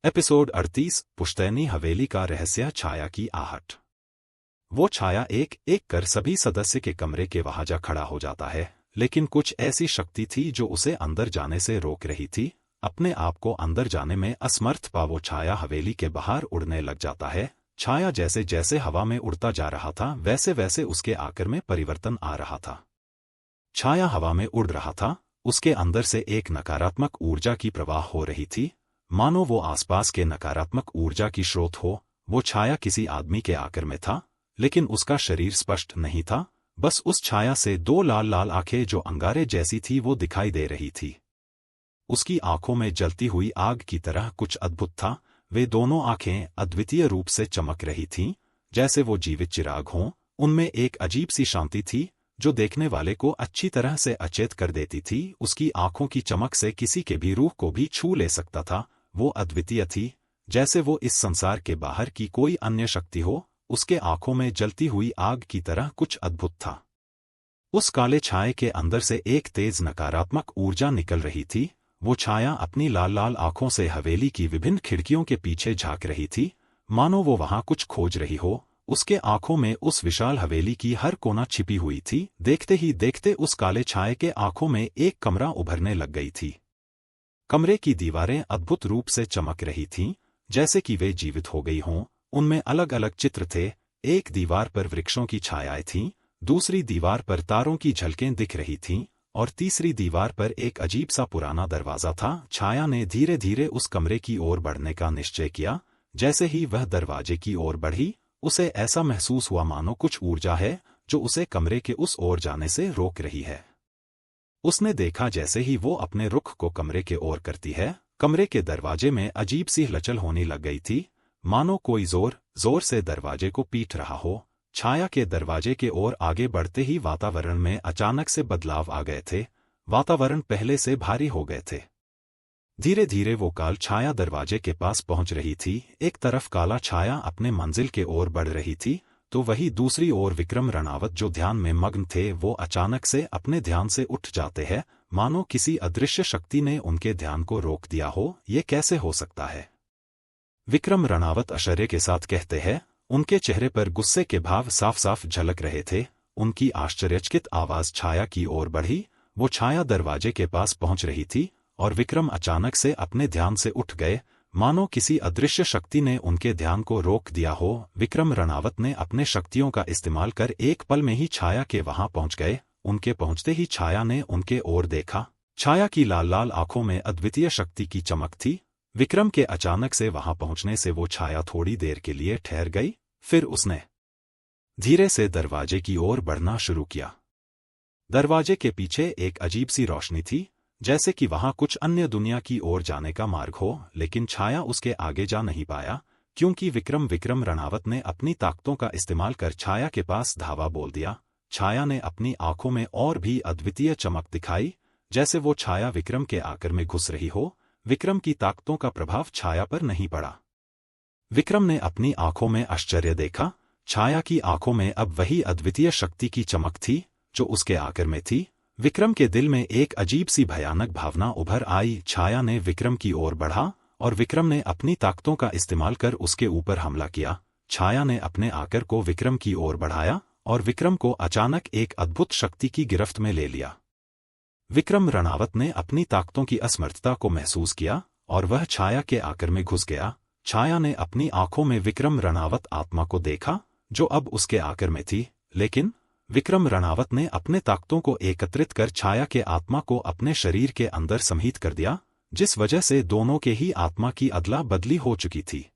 एपिसोड 38 पुश्तैनी हवेली का रहस्य, छाया की आहट। वो छाया एक एक कर सभी सदस्य के कमरे के वहां जा खड़ा हो जाता है, लेकिन कुछ ऐसी शक्ति थी जो उसे अंदर जाने से रोक रही थी। अपने आप को अंदर जाने में असमर्थ पा वो छाया हवेली के बाहर उड़ने लग जाता है। छाया जैसे जैसे हवा में उड़ता जा रहा था, वैसे वैसे उसके आकार में परिवर्तन आ रहा था। छाया हवा में उड़ रहा था, उसके अंदर से एक नकारात्मक ऊर्जा की प्रवाह हो रही थी, मानो वो आसपास के नकारात्मक ऊर्जा की स्रोत हो। वो छाया किसी आदमी के आकार में था, लेकिन उसका शरीर स्पष्ट नहीं था। बस उस छाया से दो लाल लाल आंखें जो अंगारे जैसी थी वो दिखाई दे रही थी। उसकी आंखों में जलती हुई आग की तरह कुछ अद्भुत था। वे दोनों आंखें अद्वितीय रूप से चमक रही थीं, जैसे वो जीवित चिराग हों। उनमें एक अजीब सी शांति थी जो देखने वाले को अच्छी तरह से अचेत कर देती थी। उसकी आंखों की चमक से किसी के भी रूह को भी छू ले सकता था। वो अद्वितीय थी, जैसे वो इस संसार के बाहर की कोई अन्य शक्ति हो। उसके आंखों में जलती हुई आग की तरह कुछ अद्भुत था। उस काले छाये के अंदर से एक तेज नकारात्मक ऊर्जा निकल रही थी। वो छाया अपनी लाल लाल आंखों से हवेली की विभिन्न खिड़कियों के पीछे झांक रही थी, मानो वो वहां कुछ खोज रही हो। उसके आंखों में उस विशाल हवेली की हर कोना छिपी हुई थी। देखते ही देखते उस काले छाये के आंखों में एक कमरा उभरने लग गई थी। कमरे की दीवारें अद्भुत रूप से चमक रही थीं, जैसे कि वे जीवित हो गई हों। उनमें अलग अलग चित्र थे। एक दीवार पर वृक्षों की छायाएं थीं, दूसरी दीवार पर तारों की झलकें दिख रही थीं, और तीसरी दीवार पर एक अजीब सा पुराना दरवाजा था। छाया ने धीरे धीरे उस कमरे की ओर बढ़ने का निश्चय किया। जैसे ही वह दरवाजे की ओर बढ़ी, उसे ऐसा महसूस हुआ मानो कुछ ऊर्जा है जो उसे कमरे के उस ओर जाने से रोक रही है। उसने देखा जैसे ही वो अपने रुख को कमरे के ओर करती है, कमरे के दरवाजे में अजीब सी हलचल होने लग गई थी, मानो कोई जोर जोर से दरवाजे को पीट रहा हो। छाया के दरवाजे के ओर आगे बढ़ते ही वातावरण में अचानक से बदलाव आ गए थे। वातावरण पहले से भारी हो गए थे। धीरे धीरे वो काल छाया दरवाजे के पास पहुंच रही थी। एक तरफ काला छाया अपने मंजिल के ओर बढ़ रही थी, तो वही दूसरी ओर विक्रम रणावत जो ध्यान में मग्न थे, वो अचानक से अपने ध्यान से उठ जाते हैं, मानो किसी अदृश्य शक्ति ने उनके ध्यान को रोक दिया हो। ये कैसे हो सकता है? विक्रम रणावत आश्चर्य के साथ कहते हैं। उनके चेहरे पर गुस्से के भाव साफ साफ झलक रहे थे। उनकी आश्चर्यचकित आवाज छाया की ओर बढ़ी। वो छाया दरवाजे के पास पहुंच रही थी, और विक्रम अचानक से अपने ध्यान से उठ गए, मानो किसी अदृश्य शक्ति ने उनके ध्यान को रोक दिया हो। विक्रम रणावत ने अपने शक्तियों का इस्तेमाल कर एक पल में ही छाया के वहां पहुंच गए। उनके पहुंचते ही छाया ने उनके ओर देखा। छाया की लाल लाल आंखों में अद्वितीय शक्ति की चमक थी। विक्रम के अचानक से वहां पहुंचने से वो छाया थोड़ी देर के लिए ठहर गई, फिर उसने धीरे से दरवाजे की ओर बढ़ना शुरू किया। दरवाजे के पीछे एक अजीब सी रोशनी थी, जैसे कि वहां कुछ अन्य दुनिया की ओर जाने का मार्ग हो, लेकिन छाया उसके आगे जा नहीं पाया, क्योंकि विक्रम रणावत ने अपनी ताकतों का इस्तेमाल कर छाया के पास धावा बोल दिया। छाया ने अपनी आंखों में और भी अद्वितीय चमक दिखाई, जैसे वो छाया विक्रम के आकर में घुस रही हो। विक्रम की ताकतों का प्रभाव छाया पर नहीं पड़ा। विक्रम ने अपनी आंखों में आश्चर्य देखा। छाया की आंखों में अब वही अद्वितीय शक्ति की चमक थी जो उसके आकर में थी। विक्रम के दिल में एक अजीब सी भयानक भावना उभर आई। छाया ने विक्रम की ओर बढ़ा, और विक्रम ने अपनी ताकतों का इस्तेमाल कर उसके ऊपर हमला किया। छाया ने अपने आकर को विक्रम की ओर बढ़ाया, और विक्रम को अचानक एक अद्भुत शक्ति की गिरफ्त में ले लिया। विक्रम रणावत ने अपनी ताकतों की असमर्थता को महसूस किया, और वह छाया के आकर में घुस गया। छाया ने अपनी आंखों में विक्रम रणावत आत्मा को देखा, जो अब उसके आकर में थी, लेकिन विक्रम रणावत ने अपने ताकतों को एकत्रित कर छाया के आत्मा को अपने शरीर के अंदर समाहित कर दिया, जिस वजह से दोनों के ही आत्मा की अदला बदली हो चुकी थी।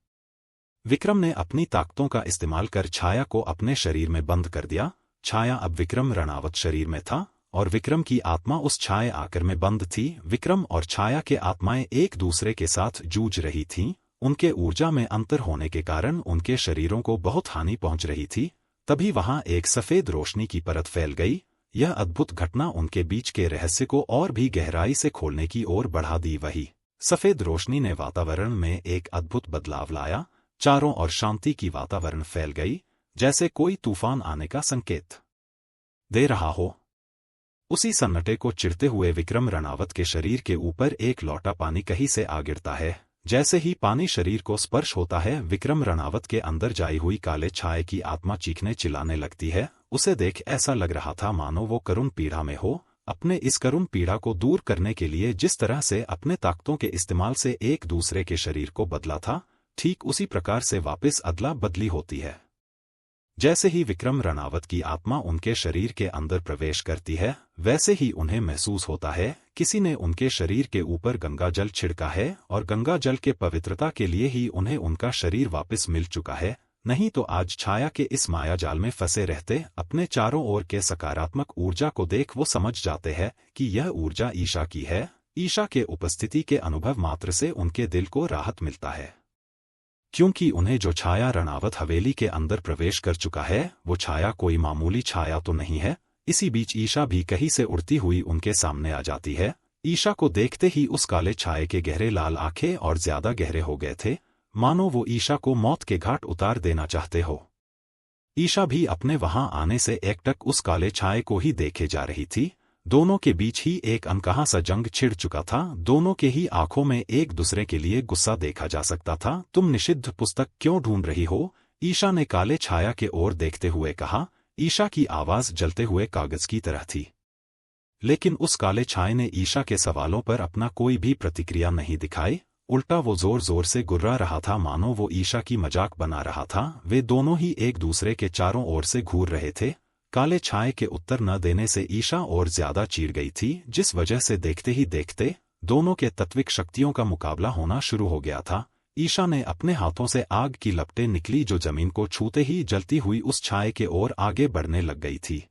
विक्रम ने अपनी ताकतों का इस्तेमाल कर छाया को अपने शरीर में बंद कर दिया। छाया अब विक्रम रणावत शरीर में था, और विक्रम की आत्मा उस छाया आकर में बंद थी। विक्रम और छाया के आत्माएं एक दूसरे के साथ जूझ रही थीं। उनके ऊर्जा में अंतर होने के कारण उनके शरीरों को बहुत हानि पहुंच रही थी। तभी वहां एक सफेद रोशनी की परत फैल गई। यह अद्भुत घटना उनके बीच के रहस्य को और भी गहराई से खोलने की ओर बढ़ा दी। वही सफेद रोशनी ने वातावरण में एक अद्भुत बदलाव लाया। चारों ओर शांति की वातावरण फैल गई, जैसे कोई तूफान आने का संकेत दे रहा हो। उसी सन्नाटे को चिरते हुए विक्रम रणावत के शरीर के ऊपर एक लोटा पानी कहीं से आ गिरता है। जैसे ही पानी शरीर को स्पर्श होता है, विक्रम रणावत के अंदर जाई हुई काले छाये की आत्मा चीखने चिल्लाने लगती है। उसे देख ऐसा लग रहा था मानो वो करुण पीड़ा में हो। अपने इस करुण पीड़ा को दूर करने के लिए जिस तरह से अपने ताकतों के इस्तेमाल से एक दूसरे के शरीर को बदला था, ठीक उसी प्रकार से वापस अदला बदली होती है। जैसे ही विक्रम रणावत की आत्मा उनके शरीर के अंदर प्रवेश करती है, वैसे ही उन्हें महसूस होता है किसी ने उनके शरीर के ऊपर गंगा जल छिड़का है, और गंगा जल के पवित्रता के लिए ही उन्हें उनका शरीर वापस मिल चुका है। नहीं तो आज छाया के इस माया जाल में फंसे रहते। अपने चारों ओर के सकारात्मक ऊर्जा को देख वो समझ जाते हैं कि यह ऊर्जा ईशा की है। ईशा के उपस्थिति के अनुभव मात्र से उनके दिल को राहत मिलता है, क्योंकि उन्हें जो छाया रणावत हवेली के अंदर प्रवेश कर चुका है, वो छाया कोई मामूली छाया तो नहीं है। इसी बीच ईशा भी कहीं से उड़ती हुई उनके सामने आ जाती है। ईशा को देखते ही उस काले छाये के गहरे लाल आंखें और ज्यादा गहरे हो गए थे, मानो वो ईशा को मौत के घाट उतार देना चाहते हो। ईशा भी अपने वहां आने से एकटक उस काले छाये को ही देखे जा रही थी। दोनों के बीच ही एक अनकहा सा जंग छिड़ चुका था। दोनों के ही आंखों में एक दूसरे के लिए गुस्सा देखा जा सकता था। तुम निषिद्ध पुस्तक क्यों ढूंढ रही हो? ईशा ने काले छाया के ओर देखते हुए कहा। ईशा की आवाज जलते हुए कागज की तरह थी, लेकिन उस काले छाये ने ईशा के सवालों पर अपना कोई भी प्रतिक्रिया नहीं दिखाई। उल्टा वो जोर जोर से गुर्रा रहा था, मानो वो ईशा की मजाक बना रहा था। वे दोनों ही एक दूसरे के चारों ओर से घूर रहे थे। काले छाये के उत्तर न देने से ईशा और ज्यादा चीड़ गई थी, जिस वजह से देखते ही देखते दोनों के तत्विक शक्तियों का मुकाबला होना शुरू हो गया था। ईशा ने अपने हाथों से आग की लपटें निकली जो जमीन को छूते ही जलती हुई उस छाये के ओर आगे बढ़ने लग गई थी।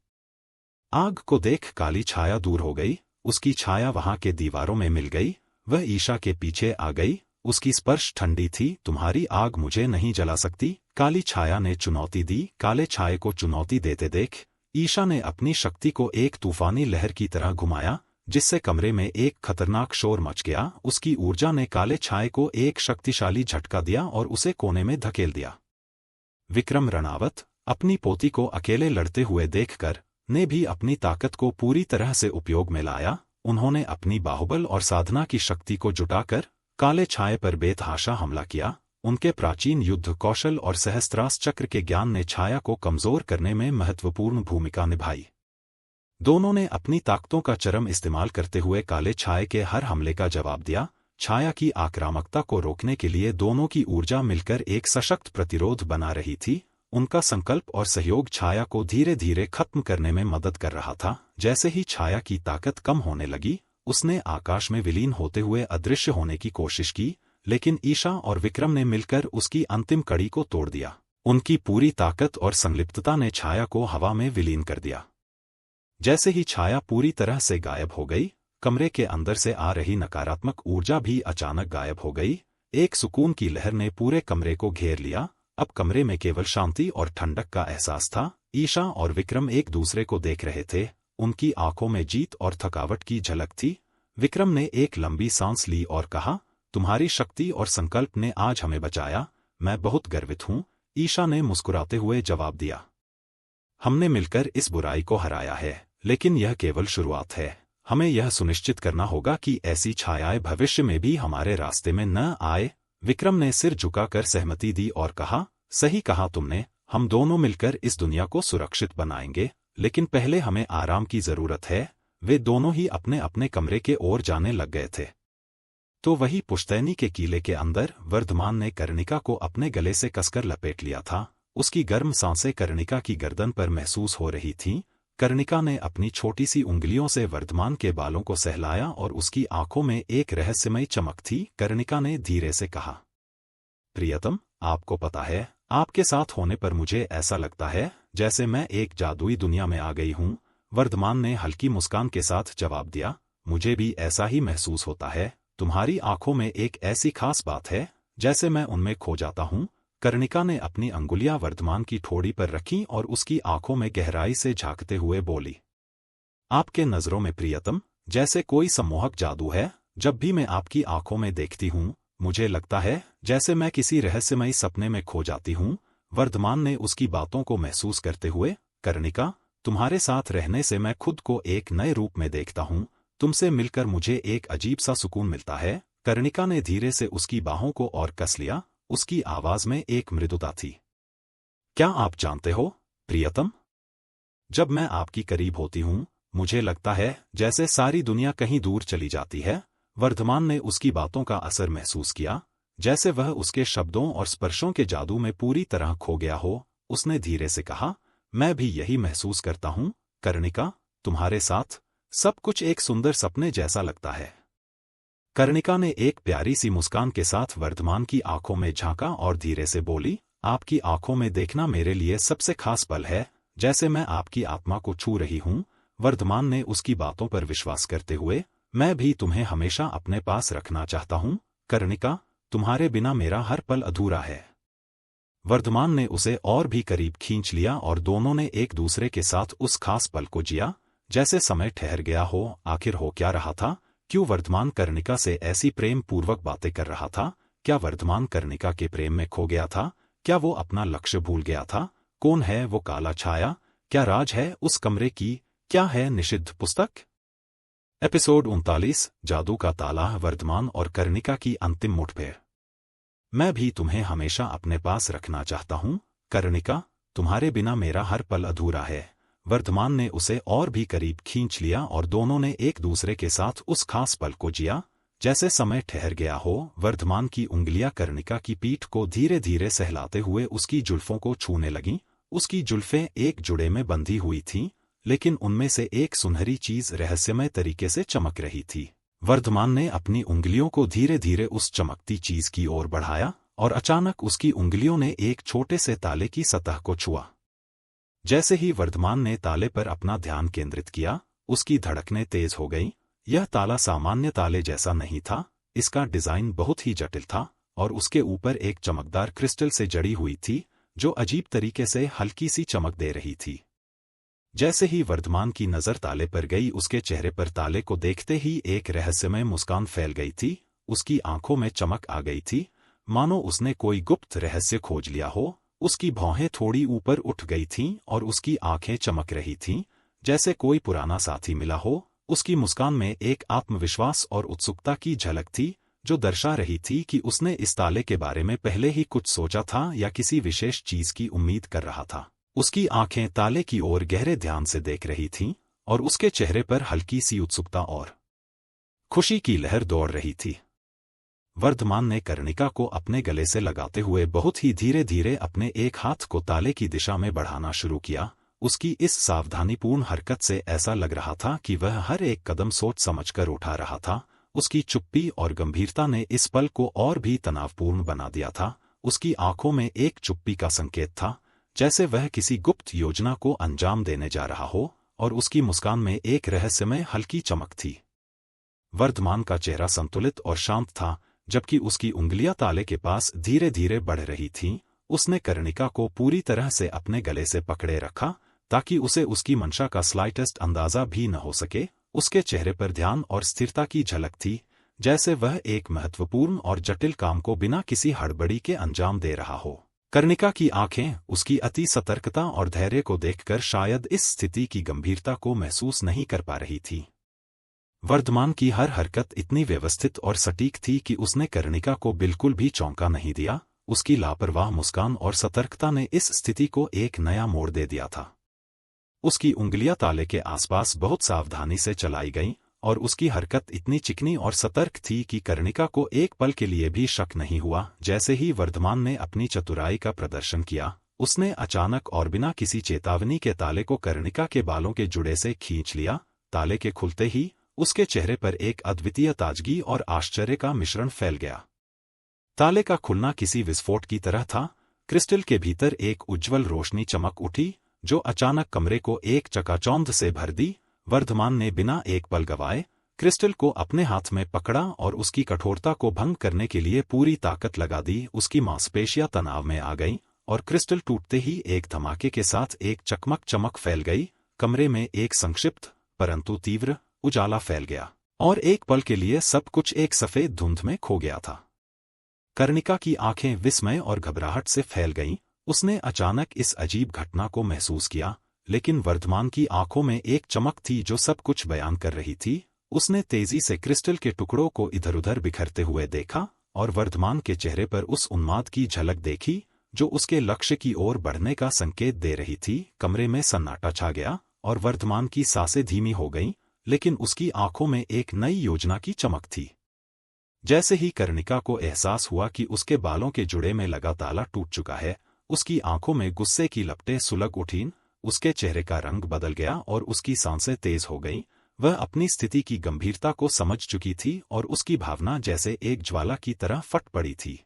आग को देख काली छाया दूर हो गई। उसकी छाया वहां के दीवारों में मिल गई। वह ईशा के पीछे आ गई। उसकी स्पर्श ठंडी थी। तुम्हारी आग मुझे नहीं जला सकती, काली छाया ने चुनौती दी। काले छाये को चुनौती देते देख ईशा ने अपनी शक्ति को एक तूफानी लहर की तरह घुमाया, जिससे कमरे में एक खतरनाक शोर मच गया। उसकी ऊर्जा ने काले छाये को एक शक्तिशाली झटका दिया और उसे कोने में धकेल दिया। विक्रम रणावत अपनी पोती को अकेले लड़ते हुए देखकर ने भी अपनी ताकत को पूरी तरह से उपयोग में लाया। उन्होंने अपनी बाहुबल और साधना की शक्ति को जुटाकर काले छाये पर बेतहाशा हमला किया। उनके प्राचीन युद्ध कौशल और सहस्त्रास्त्र चक्र के ज्ञान ने छाया को कमजोर करने में महत्वपूर्ण भूमिका निभाई। दोनों ने अपनी ताकतों का चरम इस्तेमाल करते हुए काले छाये के हर हमले का जवाब दिया। छाया की आक्रामकता को रोकने के लिए दोनों की ऊर्जा मिलकर एक सशक्त प्रतिरोध बना रही थी। उनका संकल्प और सहयोग छाया को धीरे धीरे खत्म करने में मदद कर रहा था। जैसे ही छाया की ताकत कम होने लगी, उसने आकाश में विलीन होते हुए अदृश्य होने की कोशिश की, लेकिन ईशा और विक्रम ने मिलकर उसकी अंतिम कड़ी को तोड़ दिया। उनकी पूरी ताकत और संलिप्तता ने छाया को हवा में विलीन कर दिया। जैसे ही छाया पूरी तरह से गायब हो गई, कमरे के अंदर से आ रही नकारात्मक ऊर्जा भी अचानक गायब हो गई। एक सुकून की लहर ने पूरे कमरे को घेर लिया। अब कमरे में केवल शांति और ठंडक का एहसास था। ईशा और विक्रम एक दूसरे को देख रहे थे। उनकी आंखों में जीत और थकावट की झलक थी। विक्रम ने एक लंबी सांस ली और कहा, तुम्हारी शक्ति और संकल्प ने आज हमें बचाया। मैं बहुत गर्वित हूँ, ईशा ने मुस्कुराते हुए जवाब दिया। हमने मिलकर इस बुराई को हराया है, लेकिन यह केवल शुरुआत है। हमें यह सुनिश्चित करना होगा कि ऐसी छायाएं भविष्य में भी हमारे रास्ते में न आए। विक्रम ने सिर झुकाकर सहमति दी और कहा, सही कहा तुमने। हम दोनों मिलकर इस दुनिया को सुरक्षित बनाएंगे, लेकिन पहले हमें आराम की जरूरत है। वे दोनों ही अपने अपने कमरे के ओर जाने लग गए थे। तो वही पुश्तैनी के किले के अंदर वर्धमान ने कर्णिका को अपने गले से कसकर लपेट लिया था। उसकी गर्म सांसें कर्णिका की गर्दन पर महसूस हो रही थीं। कर्णिका ने अपनी छोटी सी उंगलियों से वर्धमान के बालों को सहलाया और उसकी आंखों में एक रहस्यमयी चमक थी। कर्णिका ने धीरे से कहा, प्रियतम, आपको पता है, आपके साथ होने पर मुझे ऐसा लगता है जैसे मैं एक जादुई दुनिया में आ गई हूँ। वर्धमान ने हल्की मुस्कान के साथ जवाब दिया, मुझे भी ऐसा ही महसूस होता है। तुम्हारी आंखों में एक ऐसी खास बात है जैसे मैं उनमें खो जाता हूँ। कर्णिका ने अपनी अंगुलियां वर्धमान की ठोड़ी पर रखीं और उसकी आंखों में गहराई से झांकते हुए बोली, आपके नजरों में प्रियतम जैसे कोई सम्मोहक जादू है। जब भी मैं आपकी आंखों में देखती हूँ, मुझे लगता है जैसे मैं किसी रहस्यमयी सपने में खो जाती हूँ। वर्धमान ने उसकी बातों को महसूस करते हुए, कर्णिका, तुम्हारे साथ रहने से मैं खुद को एक नए रूप में देखता हूँ। तुमसे मिलकर मुझे एक अजीब सा सुकून मिलता है। कर्णिका ने धीरे से उसकी बाहों को और कस लिया। उसकी आवाज में एक मृदुता थी। क्या आप जानते हो, प्रियतम, जब मैं आपकी करीब होती हूँ, मुझे लगता है जैसे सारी दुनिया कहीं दूर चली जाती है। वर्धमान ने उसकी बातों का असर महसूस किया, जैसे वह उसके शब्दों और स्पर्शों के जादू में पूरी तरह खो गया हो। उसने धीरे से कहा, मैं भी यही महसूस करता हूँ कर्णिका, तुम्हारे साथ सब कुछ एक सुंदर सपने जैसा लगता है। कर्णिका ने एक प्यारी सी मुस्कान के साथ वर्धमान की आंखों में झांका और धीरे से बोली, आपकी आंखों में देखना मेरे लिए सबसे खास पल है, जैसे मैं आपकी आत्मा को छू रही हूँ। वर्धमान ने उसकी बातों पर विश्वास करते हुए, मैं भी तुम्हें हमेशा अपने पास रखना चाहता हूँ कर्णिका, तुम्हारे बिना मेरा हर पल अधूरा है। वर्धमान ने उसे और भी करीब खींच लिया और दोनों ने एक दूसरे के साथ उस खास पल को जिया, जैसे समय ठहर गया हो। आखिर हो क्या रहा था? क्यों वर्धमान कर्णिका से ऐसी प्रेम पूर्वक बातें कर रहा था? क्या वर्धमान कर्णिका के प्रेम में खो गया था? क्या वो अपना लक्ष्य भूल गया था? कौन है वो काला छाया? क्या राज है उस कमरे की? क्या है निषिद्ध पुस्तक? एपिसोड 39 जादू का ताला, वर्धमान और कर्णिका की अंतिम मुठभेड़। मैं भी तुम्हें हमेशा अपने पास रखना चाहता हूँ कर्णिका, तुम्हारे बिना मेरा हर पल अधूरा है। वर्धमान ने उसे और भी करीब खींच लिया और दोनों ने एक दूसरे के साथ उस खास पल को जिया जैसे समय ठहर गया हो। वर्धमान की उंगलियां कर्णिका की पीठ को धीरे धीरे सहलाते हुए उसकी जुल्फों को छूने लगीं। उसकी जुल्फें एक जुड़े में बंधी हुई थीं, लेकिन उनमें से एक सुनहरी चीज रहस्यमय तरीके से चमक रही थी। वर्धमान ने अपनी उंगलियों को धीरे धीरे उस चमकती चीज की ओर बढ़ाया और अचानक उसकी उंगलियों ने एक छोटे से ताले की सतह को छुआ। जैसे ही वर्धमान ने ताले पर अपना ध्यान केंद्रित किया, उसकी धड़कनें तेज हो गईं। यह ताला सामान्य ताले जैसा नहीं था, इसका डिजाइन बहुत ही जटिल था और उसके ऊपर एक चमकदार क्रिस्टल से जड़ी हुई थी जो अजीब तरीके से हल्की सी चमक दे रही थी। जैसे ही वर्धमान की नजर ताले पर गई, उसके चेहरे पर ताले को देखते ही एक रहस्यमय मुस्कान फैल गई थी। उसकी आंखों में चमक आ गई थी, मानो उसने कोई गुप्त रहस्य खोज लिया हो। उसकी भौहें थोड़ी ऊपर उठ गई थीं और उसकी आंखें चमक रही थीं जैसे कोई पुराना साथी मिला हो। उसकी मुस्कान में एक आत्मविश्वास और उत्सुकता की झलक थी जो दर्शा रही थी कि उसने इस ताले के बारे में पहले ही कुछ सोचा था या किसी विशेष चीज की उम्मीद कर रहा था। उसकी आंखें ताले की ओर गहरे ध्यान से देख रही थीं और उसके चेहरे पर हल्की सी उत्सुकता और खुशी की लहर दौड़ रही थी। वर्धमान ने कर्णिका को अपने गले से लगाते हुए बहुत ही धीरे धीरे अपने एक हाथ को ताले की दिशा में बढ़ाना शुरू किया। उसकी इस सावधानीपूर्ण हरकत से ऐसा लग रहा था कि वह हर एक कदम सोच समझकर उठा रहा था। उसकी चुप्पी और गंभीरता ने इस पल को और भी तनावपूर्ण बना दिया था। उसकी आंखों में एक चुप्पी का संकेत था, जैसे वह किसी गुप्त योजना को अंजाम देने जा रहा हो, और उसकी मुस्कान में एक रहस्यमय हल्की चमक थी। वर्धमान का चेहरा संतुलित और शांत था, जबकि उसकी उंगलियां ताले के पास धीरे धीरे बढ़ रही थीं। उसने कर्णिका को पूरी तरह से अपने गले से पकड़े रखा ताकि उसे उसकी मंशा का स्लाइटेस्ट अंदाजा भी न हो सके। उसके चेहरे पर ध्यान और स्थिरता की झलक थी, जैसे वह एक महत्वपूर्ण और जटिल काम को बिना किसी हड़बड़ी के अंजाम दे रहा हो। कर्णिका की आंखें उसकी अति सतर्कता और धैर्य को देखकर शायद इस स्थिति की गंभीरता को महसूस नहीं कर पा रही थी। वर्धमान की हर हरकत इतनी व्यवस्थित और सटीक थी कि उसने कर्णिका को बिल्कुल भी चौंका नहीं दिया। उसकी लापरवाह मुस्कान और सतर्कता ने इस स्थिति को एक नया मोड़ दे दिया था। उसकी उंगलियां ताले के आसपास बहुत सावधानी से चलाई गईं और उसकी हरकत इतनी चिकनी और सतर्क थी कि कर्णिका को एक पल के लिए भी शक नहीं हुआ। जैसे ही वर्धमान ने अपनी चतुराई का प्रदर्शन किया, उसने अचानक और बिना किसी चेतावनी के ताले को कर्णिका के बालों के जुड़े से खींच लिया। ताले के खुलते ही उसके चेहरे पर एक अद्वितीय ताजगी और आश्चर्य का मिश्रण फैल गया। ताले का खुलना किसी विस्फोट की तरह था। क्रिस्टल के भीतर एक उज्ज्वल रोशनी चमक उठी जो अचानक कमरे को एक चकाचौंध से भर दी। वर्धमान ने बिना एक पल गवाए क्रिस्टल को अपने हाथ में पकड़ा और उसकी कठोरता को भंग करने के लिए पूरी ताकत लगा दी। उसकी मांसपेशियां तनाव में आ गईं और क्रिस्टल टूटते ही एक धमाके के साथ एक चकमक चमक फैल गई। कमरे में एक संक्षिप्त परंतु तीव्र उजाला फैल गया और एक पल के लिए सब कुछ एक सफेद धुंध में खो गया था। कर्णिका की आंखें विस्मय और घबराहट से फैल गईं। उसने अचानक इस अजीब घटना को महसूस किया, लेकिन वर्धमान की आंखों में एक चमक थी जो सब कुछ बयान कर रही थी। उसने तेजी से क्रिस्टल के टुकड़ों को इधर-उधर बिखरते हुए देखा और वर्धमान के चेहरे पर उस उन्माद की झलक देखी जो उसके लक्ष्य की ओर बढ़ने का संकेत दे रही थी। कमरे में सन्नाटा छा गया और वर्धमान की सांसें धीमी हो गईं, लेकिन उसकी आंखों में एक नई योजना की चमक थी। जैसे ही कर्णिका को एहसास हुआ कि उसके बालों के जुड़े में लगा ताला टूट चुका है, उसकी आंखों में गुस्से की लपटें सुलग उठीं। उसके चेहरे का रंग बदल गया और उसकी सांसें तेज हो गईं। वह अपनी स्थिति की गंभीरता को समझ चुकी थी और उसकी भावना जैसे एक ज्वाला की तरह फट पड़ी थी।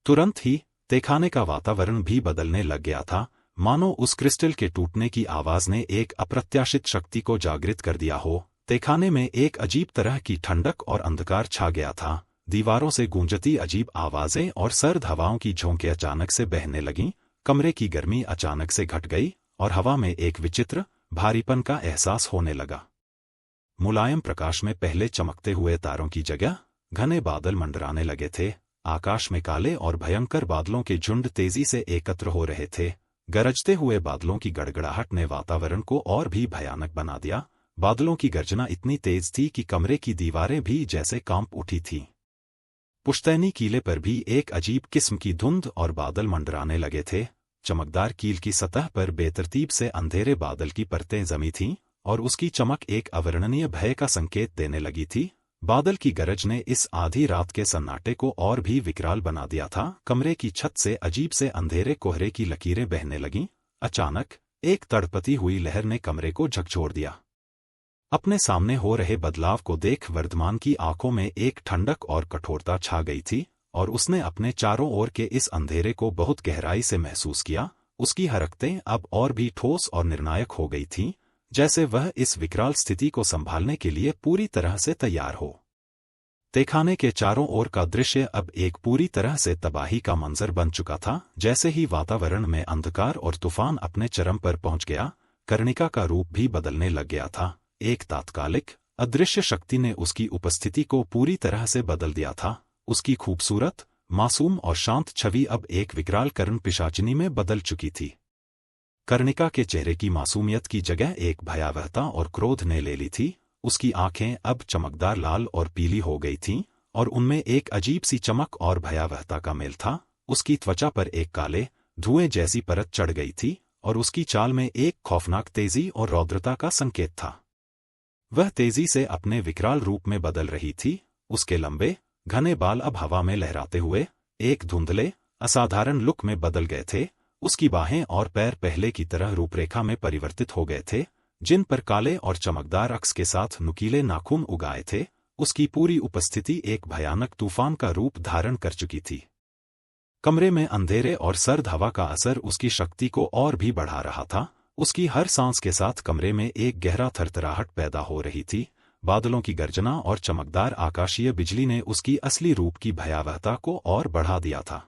तुरंत ही तहखाने का वातावरण भी बदलने लग गया था, मानो उस क्रिस्टल के टूटने की आवाज ने एक अप्रत्याशित शक्ति को जागृत कर दिया हो। तहखाने में एक अजीब तरह की ठंडक और अंधकार छा गया था। दीवारों से गूंजती अजीब आवाजें और सर्द हवाओं की झोंकें अचानक से बहने लगीं। कमरे की गर्मी अचानक से घट गई और हवा में एक विचित्र भारीपन का एहसास होने लगा। मुलायम प्रकाश में पहले चमकते हुए तारों की जगह घने बादल मंडराने लगे थे। आकाश में काले और भयंकर बादलों के झुंड तेजी से एकत्र हो रहे थे। गरजते हुए बादलों की गड़गड़ाहट ने वातावरण को और भी भयानक बना दिया। बादलों की गर्जना इतनी तेज थी कि कमरे की दीवारें भी जैसे कांप उठी थीं। पुश्तैनी कीले पर भी एक अजीब किस्म की धुंध और बादल मंडराने लगे थे। चमकदार कील की सतह पर बेतरतीब से अंधेरे बादल की परतें जमी थीं और उसकी चमक एक अवर्णनीय भय का संकेत देने लगी थी। बादल की गरज ने इस आधी रात के सन्नाटे को और भी विकराल बना दिया था। कमरे की छत से अजीब से अंधेरे कोहरे की लकीरें बहने लगीं। अचानक एक तड़पती हुई लहर ने कमरे को झकझोर दिया। अपने सामने हो रहे बदलाव को देख वर्धमान की आंखों में एक ठंडक और कठोरता छा गई थी और उसने अपने चारों ओर के इस अंधेरे को बहुत गहराई से महसूस किया। उसकी हरकतें अब और भी ठोस और निर्णायक हो गई थीं, जैसे वह इस विकराल स्थिति को संभालने के लिए पूरी तरह से तैयार हो। तहखाने के चारों ओर का दृश्य अब एक पूरी तरह से तबाही का मंजर बन चुका था। जैसे ही वातावरण में अंधकार और तूफान अपने चरम पर पहुंच गया, कर्णिका का रूप भी बदलने लग गया था। एक तात्कालिक अदृश्य शक्ति ने उसकी उपस्थिति को पूरी तरह से बदल दिया था। उसकी खूबसूरत, मासूम और शांत छवि अब एक विकराल कर्ण पिशाचिनी में बदल चुकी थी। कर्णिका के चेहरे की मासूमियत की जगह एक भयावहता और क्रोध ने ले ली थी। उसकी आंखें अब चमकदार लाल और पीली हो गई थीं और उनमें एक अजीब सी चमक और भयावहता का मेल था। उसकी त्वचा पर एक काले, धुएं जैसी परत चढ़ गई थी और उसकी चाल में एक खौफनाक तेजी और रौद्रता का संकेत था। वह तेजी से अपने विकराल रूप में बदल रही थी। उसके लंबे, घने बाल अब हवा में लहराते हुए एक धुंधले, असाधारण लुक में बदल गए थे। उसकी बाहें और पैर पहले की तरह रूपरेखा में परिवर्तित हो गए थे, जिन पर काले और चमकदार अक्स के साथ नुकीले नाखून उगाए थे। उसकी पूरी उपस्थिति एक भयानक तूफान का रूप धारण कर चुकी थी। कमरे में अंधेरे और सर्द हवा का असर उसकी शक्ति को और भी बढ़ा रहा था। उसकी हर सांस के साथ कमरे में एक गहरा थरथराहट पैदा हो रही थी। बादलों की गर्जना और चमकदार आकाशीय बिजली ने उसकी असली रूप की भयावहता को और बढ़ा दिया था।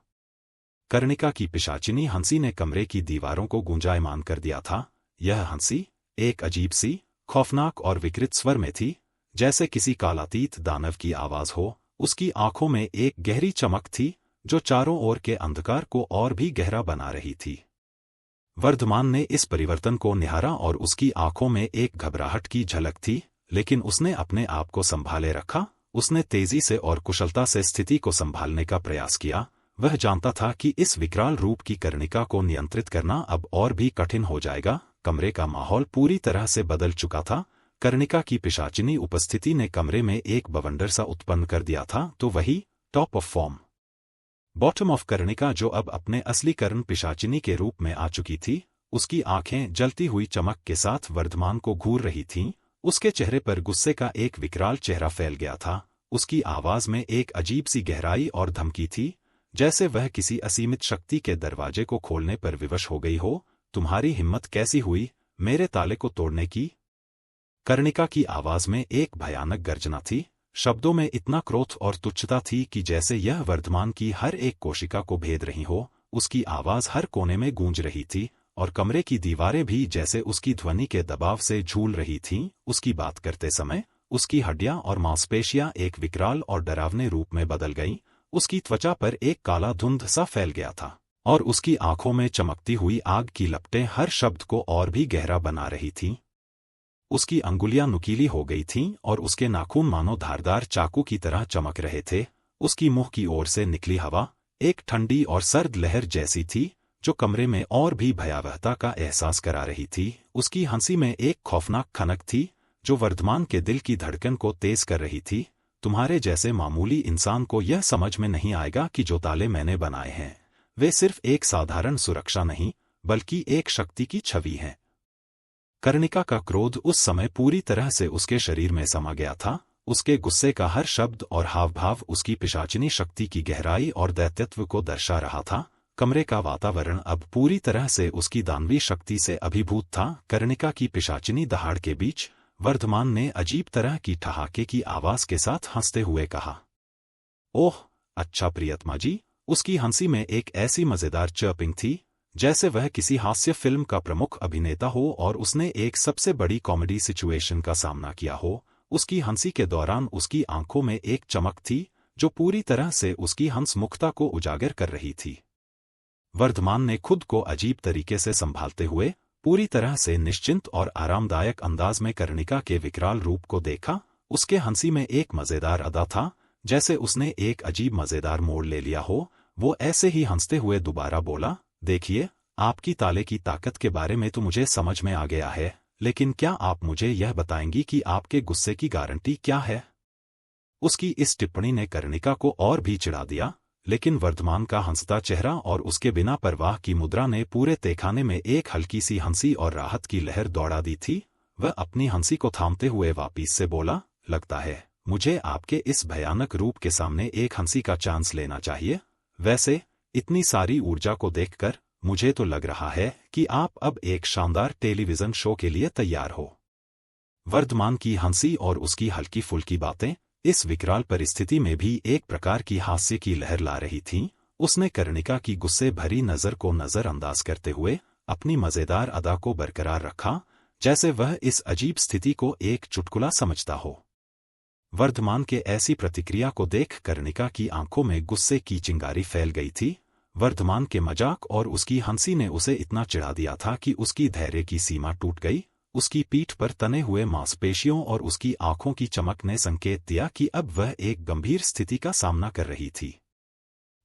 कर्णिका की पिशाचिनी हंसी ने कमरे की दीवारों को गुंजायमान कर दिया था। यह हंसी एक अजीब सी, खौफनाक और विकृत स्वर में थी, जैसे किसी कालातीत दानव की आवाज हो। उसकी आंखों में एक गहरी चमक थी जो चारों ओर के अंधकार को और भी गहरा बना रही थी। वर्धमान ने इस परिवर्तन को निहारा और उसकी आंखों में एक घबराहट की झलक थी, लेकिन उसने अपने आप को संभाले रखा। उसने तेजी से और कुशलता से स्थिति को संभालने का प्रयास किया। वह जानता था कि इस विकराल रूप की कर्णिका को नियंत्रित करना अब और भी कठिन हो जाएगा। कमरे का माहौल पूरी तरह से बदल चुका था। कर्णिका की पिशाचिनी उपस्थिति ने कमरे में एक बवंडर सा उत्पन्न कर दिया था। तो वही top of form, bottom of Karnika जो अब अपने असली कर्ण पिशाचिनी के रूप में आ चुकी थी। उसकी आंखें जलती हुई चमक के साथ वर्धमान को घूर रही थीं। उसके चेहरे पर गुस्से का एक विकराल चेहरा फैल गया था। उसकी आवाज में एक अजीब सी गहराई और धमकी थी, जैसे वह किसी असीमित शक्ति के दरवाजे को खोलने पर विवश हो गई हो। तुम्हारी हिम्मत कैसी हुई मेरे ताले को तोड़ने की? कर्णिका की आवाज में एक भयानक गर्जना थी। शब्दों में इतना क्रोध और तुच्छता थी कि जैसे यह वर्धमान की हर एक कोशिका को भेद रही हो। उसकी आवाज हर कोने में गूंज रही थी और कमरे की दीवारें भी जैसे उसकी ध्वनि के दबाव से झूल रही थीं। उसकी बात करते समय उसकी हड्डियां और मांसपेशियां एक विकराल और डरावने रूप में बदल गईं। उसकी त्वचा पर एक काला धुंध सा फैल गया था और उसकी आंखों में चमकती हुई आग की लपटें हर शब्द को और भी गहरा बना रही थीं। उसकी अंगुलियां नुकीली हो गई थीं और उसके नाखून मानो धारदार चाकू की तरह चमक रहे थे। उसकी मुंह की ओर से निकली हवा एक ठंडी और सर्द लहर जैसी थी जो कमरे में और भी भयावहता का एहसास करा रही थी। उसकी हंसी में एक खौफनाक खनक थी जो वर्धमान के दिल की धड़कन को तेज कर रही थी। तुम्हारे जैसे मामूली इंसान को यह समझ में नहीं आएगा कि जो ताले मैंने बनाए हैं वे सिर्फ एक साधारण सुरक्षा नहीं बल्कि एक शक्ति की छवि हैं। कर्णिका का क्रोध उस समय पूरी तरह से उसके शरीर में समा गया था। उसके गुस्से का हर शब्द और हावभाव उसकी पिशाचिनी शक्ति की गहराई और दैत्यत्व को दर्शा रहा था। कमरे का वातावरण अब पूरी तरह से उसकी दानवी शक्ति से अभिभूत था। कर्णिका की पिशाचिनी दहाड़ के बीच वर्धमान ने अजीब तरह की ठहाके की आवाज के साथ हंसते हुए कहा, ओह अच्छा प्रियतमा जी। उसकी हंसी में एक ऐसी मजेदार चर्पिंग थी जैसे वह किसी हास्य फिल्म का प्रमुख अभिनेता हो और उसने एक सबसे बड़ी कॉमेडी सिचुएशन का सामना किया हो। उसकी हंसी के दौरान उसकी आंखों में एक चमक थी जो पूरी तरह से उसकी हंसमुखता को उजागर कर रही थी। वर्धमान ने खुद को अजीब तरीके से संभालते हुए पूरी तरह से निश्चिंत और आरामदायक अंदाज में कर्णिका के विकराल रूप को देखा। उसके हंसी में एक मजेदार अदा था, जैसे उसने एक अजीब मजेदार मोड़ ले लिया हो। वो ऐसे ही हंसते हुए दोबारा बोला, देखिए, आपकी ताले की ताकत के बारे में तो मुझे समझ में आ गया है, लेकिन क्या आप मुझे यह बताएंगी कि आपके गुस्से की गारंटी क्या है? उसकी इस टिप्पणी ने कर्णिका को और भी चिढ़ा दिया, लेकिन वर्धमान का हंसता चेहरा और उसके बिना परवाह की मुद्रा ने पूरे तहखाने में एक हल्की सी हंसी और राहत की लहर दौड़ा दी थी। वह अपनी हंसी को थामते हुए वापिस से बोला, लगता है मुझे आपके इस भयानक रूप के सामने एक हंसी का चांस लेना चाहिए। वैसे इतनी सारी ऊर्जा को देखकर मुझे तो लग रहा है कि आप अब एक शानदार टेलीविजन शो के लिए तैयार हो। वर्धमान की हंसी और उसकी हल्की फुल्की बातें इस विकराल परिस्थिति में भी एक प्रकार की हास्य की लहर ला रही थीं। उसने कर्णिका की गुस्से भरी नजर को नजरअंदाज करते हुए अपनी मजेदार अदा को बरकरार रखा, जैसे वह इस अजीब स्थिति को एक चुटकुला समझता हो। वर्धमान के ऐसी प्रतिक्रिया को देख कर्णिका की आंखों में गुस्से की चिंगारी फैल गई थी। वर्धमान के मजाक और उसकी हंसी ने उसे इतना चिढ़ा दिया था कि उसकी धैर्य की सीमा टूट गई। उसकी पीठ पर तने हुए मांसपेशियों और उसकी आंखों की चमक ने संकेत दिया कि अब वह एक गंभीर स्थिति का सामना कर रही थी।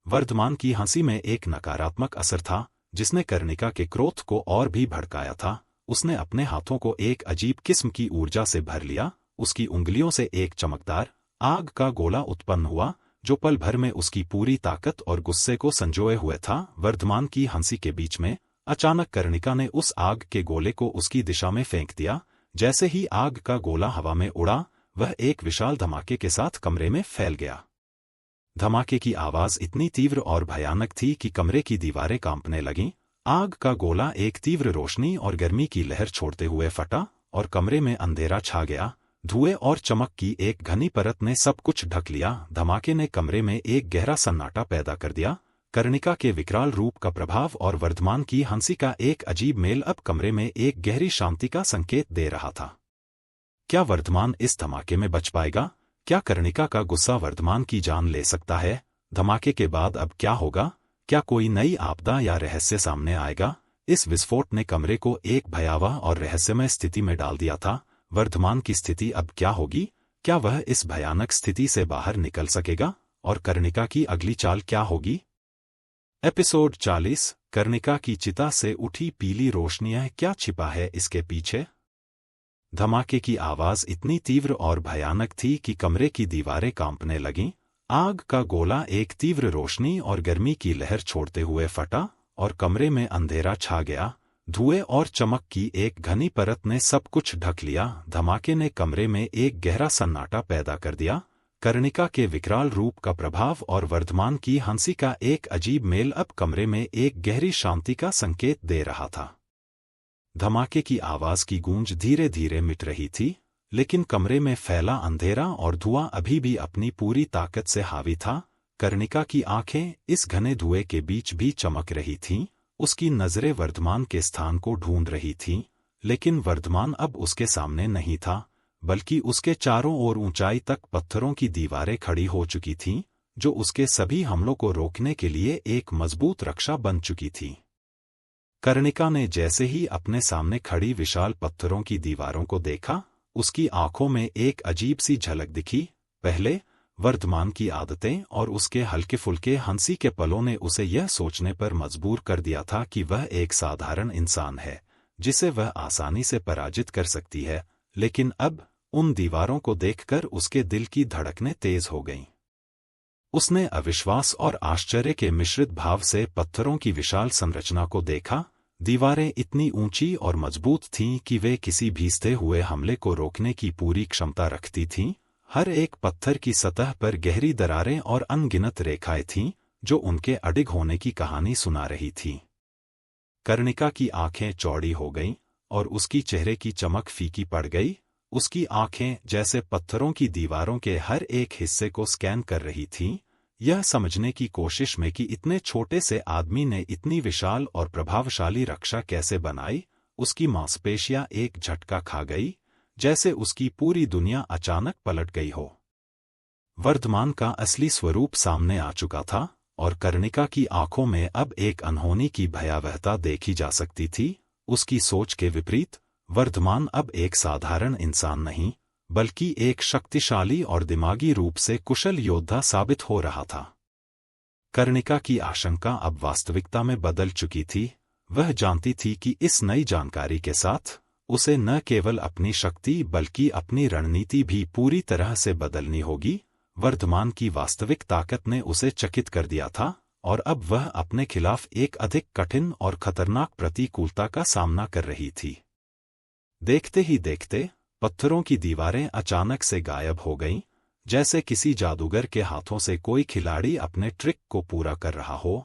वर्धमान की हंसी में एक नकारात्मक असर था, जिसने कर्णिका के क्रोध को और भी भड़काया था। उसने अपने हाथों को एक अजीब किस्म की ऊर्जा से भर लिया। उसकी उंगलियों से एक चमकदार आग का गोला उत्पन्न हुआ, जो पल भर में उसकी पूरी ताकत और गुस्से को संजोए हुए था। वर्धमान की हंसी के बीच में अचानक कर्णिका ने उस आग के गोले को उसकी दिशा में फेंक दिया। जैसे ही आग का गोला हवा में उड़ा, वह एक विशाल धमाके के साथ कमरे में फैल गया। धमाके की आवाज इतनी तीव्र और भयानक थी कि कमरे की दीवारें कांपने लगीं। आग का गोला एक तीव्र रोशनी और गर्मी की लहर छोड़ते हुए फटा और कमरे में अंधेरा छा गया। धुएं और चमक की एक घनी परत ने सब कुछ ढक लिया। धमाके ने कमरे में एक गहरा सन्नाटा पैदा कर दिया। कर्णिका के विकराल रूप का प्रभाव और वर्धमान की हंसी का एक अजीब मेल अब कमरे में एक गहरी शांति का संकेत दे रहा था। क्या वर्धमान इस धमाके में बच पाएगा? क्या कर्णिका का गुस्सा वर्धमान की जान ले सकता है? धमाके के बाद अब क्या होगा? क्या कोई नई आपदा या रहस्य सामने आएगा? इस विस्फोट ने कमरे को एक भयावह और रहस्यमय स्थिति में डाल दिया था। वर्धमान की स्थिति अब क्या होगी? क्या वह इस भयानक स्थिति से बाहर निकल सकेगा? और कर्णिका की अगली चाल क्या होगी? एपिसोड 40। कर्णिका की चिता से उठी पीली रोशनियां, क्या छिपा है इसके पीछे? धमाके की आवाज इतनी तीव्र और भयानक थी कि कमरे की दीवारें कांपने लगीं। आग का गोला एक तीव्र रोशनी और गर्मी की लहर छोड़ते हुए फटा और कमरे में अंधेरा छा गया। धुएं और चमक की एक घनी परत ने सब कुछ ढक लिया। धमाके ने कमरे में एक गहरा सन्नाटा पैदा कर दिया। कर्णिका के विकराल रूप का प्रभाव और वर्धमान की हंसी का एक अजीब मेल अब कमरे में एक गहरी शांति का संकेत दे रहा था। धमाके की आवाज की गूंज धीरे धीरे मिट रही थी, लेकिन कमरे में फैला अंधेरा और धुआं अभी भी अपनी पूरी ताकत से हावी था। कर्णिका की आंखें इस घने धुएं के बीच भी चमक रही थीं। उसकी नजरें वर्धमान के स्थान को ढूंढ रही थीं, लेकिन वर्धमान अब उसके सामने नहीं था, बल्कि उसके चारों ओर ऊंचाई तक पत्थरों की दीवारें खड़ी हो चुकी थीं, जो उसके सभी हमलों को रोकने के लिए एक मजबूत रक्षा बन चुकी थीं। कर्णिका ने जैसे ही अपने सामने खड़ी विशाल पत्थरों की दीवारों को देखा, उसकी आंखों में एक अजीब सी झलक दिखी। पहले वर्धमान की आदतें और उसके हल्के फुल्के हंसी के पलों ने उसे यह सोचने पर मजबूर कर दिया था कि वह एक साधारण इंसान है, जिसे वह आसानी से पराजित कर सकती है। लेकिन अब उन दीवारों को देखकर उसके दिल की धड़कनें तेज हो गईं। उसने अविश्वास और आश्चर्य के मिश्रित भाव से पत्थरों की विशाल संरचना को देखा। दीवारें इतनी ऊंची और मजबूत थीं कि वे किसी भीजते हुए हमले को रोकने की पूरी क्षमता रखती थीं। हर एक पत्थर की सतह पर गहरी दरारें और अनगिनत रेखाएं थीं, जो उनके अडिग होने की कहानी सुना रही थीं। कर्णिका की आंखें चौड़ी हो गईं और उसकी चेहरे की चमक फीकी पड़ गई। उसकी आंखें जैसे पत्थरों की दीवारों के हर एक हिस्से को स्कैन कर रही थीं, यह समझने की कोशिश में कि इतने छोटे से आदमी ने इतनी विशाल और प्रभावशाली रक्षा कैसे बनाई। उसकी मांसपेशियां एक झटका खा गई, जैसे उसकी पूरी दुनिया अचानक पलट गई हो। वर्धमान का असली स्वरूप सामने आ चुका था और कर्णिका की आंखों में अब एक अनहोनी की भयावहता देखी जा सकती थी। उसकी सोच के विपरीत वर्धमान अब एक साधारण इंसान नहीं, बल्कि एक शक्तिशाली और दिमागी रूप से कुशल योद्धा साबित हो रहा था। कर्णिका की आशंका अब वास्तविकता में बदल चुकी थी। वह जानती थी कि इस नई जानकारी के साथ उसे न केवल अपनी शक्ति बल्कि अपनी रणनीति भी पूरी तरह से बदलनी होगी। वर्धमान की वास्तविक ताकत ने उसे चकित कर दिया था और अब वह अपने खिलाफ एक अधिक कठिन और खतरनाक प्रतिकूलता का सामना कर रही थी। देखते ही देखते पत्थरों की दीवारें अचानक से गायब हो गईं, जैसे किसी जादूगर के हाथों से कोई खिलाड़ी अपने ट्रिक को पूरा कर रहा हो।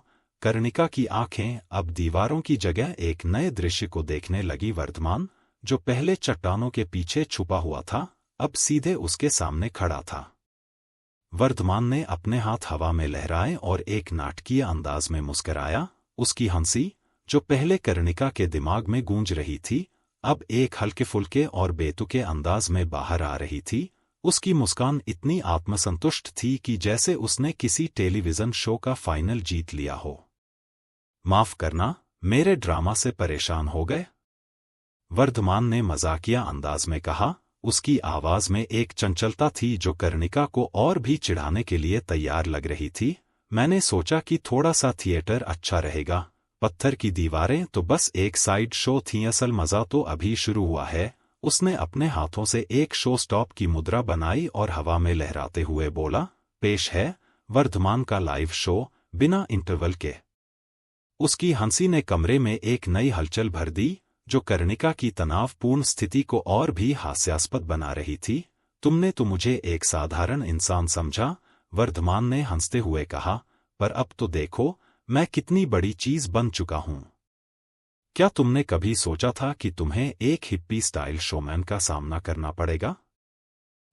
कर्णिका की आंखें अब दीवारों की जगह एक नए दृश्य को देखने लगी। वर्धमान, जो पहले चट्टानों के पीछे छुपा हुआ था, अब सीधे उसके सामने खड़ा था। वर्धमान ने अपने हाथ हवा में लहराए और एक नाटकीय अंदाज में मुस्कराया। उसकी हंसी, जो पहले कर्णिका के दिमाग में गूंज रही थी, अब एक हल्के फुल्के और बेतुके अंदाज में बाहर आ रही थी। उसकी मुस्कान इतनी आत्मसंतुष्ट थी कि जैसे उसने किसी टेलीविजन शो का फाइनल जीत लिया हो। माफ करना, मेरे ड्रामा से परेशान हो गए? वर्धमान ने मजाकिया अंदाज में कहा। उसकी आवाज में एक चंचलता थी जो कर्णिका को और भी चिढ़ाने के लिए तैयार लग रही थी। मैंने सोचा कि थोड़ा सा थिएटर अच्छा रहेगा। पत्थर की दीवारें तो बस एक साइड शो थी, असल मजा तो अभी शुरू हुआ है। उसने अपने हाथों से एक शो स्टॉप की मुद्रा बनाई और हवा में लहराते हुए बोला, पेश है वर्धमान का लाइव शो, बिना इंटरवल के। उसकी हंसी ने कमरे में एक नई हलचल भर दी, जो कर्णिका की तनावपूर्ण स्थिति को और भी हास्यास्पद बना रही थी। तुमने तो मुझे एक साधारण इंसान समझा, वर्धमान ने हंसते हुए कहा, पर अब तो देखो मैं कितनी बड़ी चीज बन चुका हूं। क्या तुमने कभी सोचा था कि तुम्हें एक हिप्पी स्टाइल शोमैन का सामना करना पड़ेगा?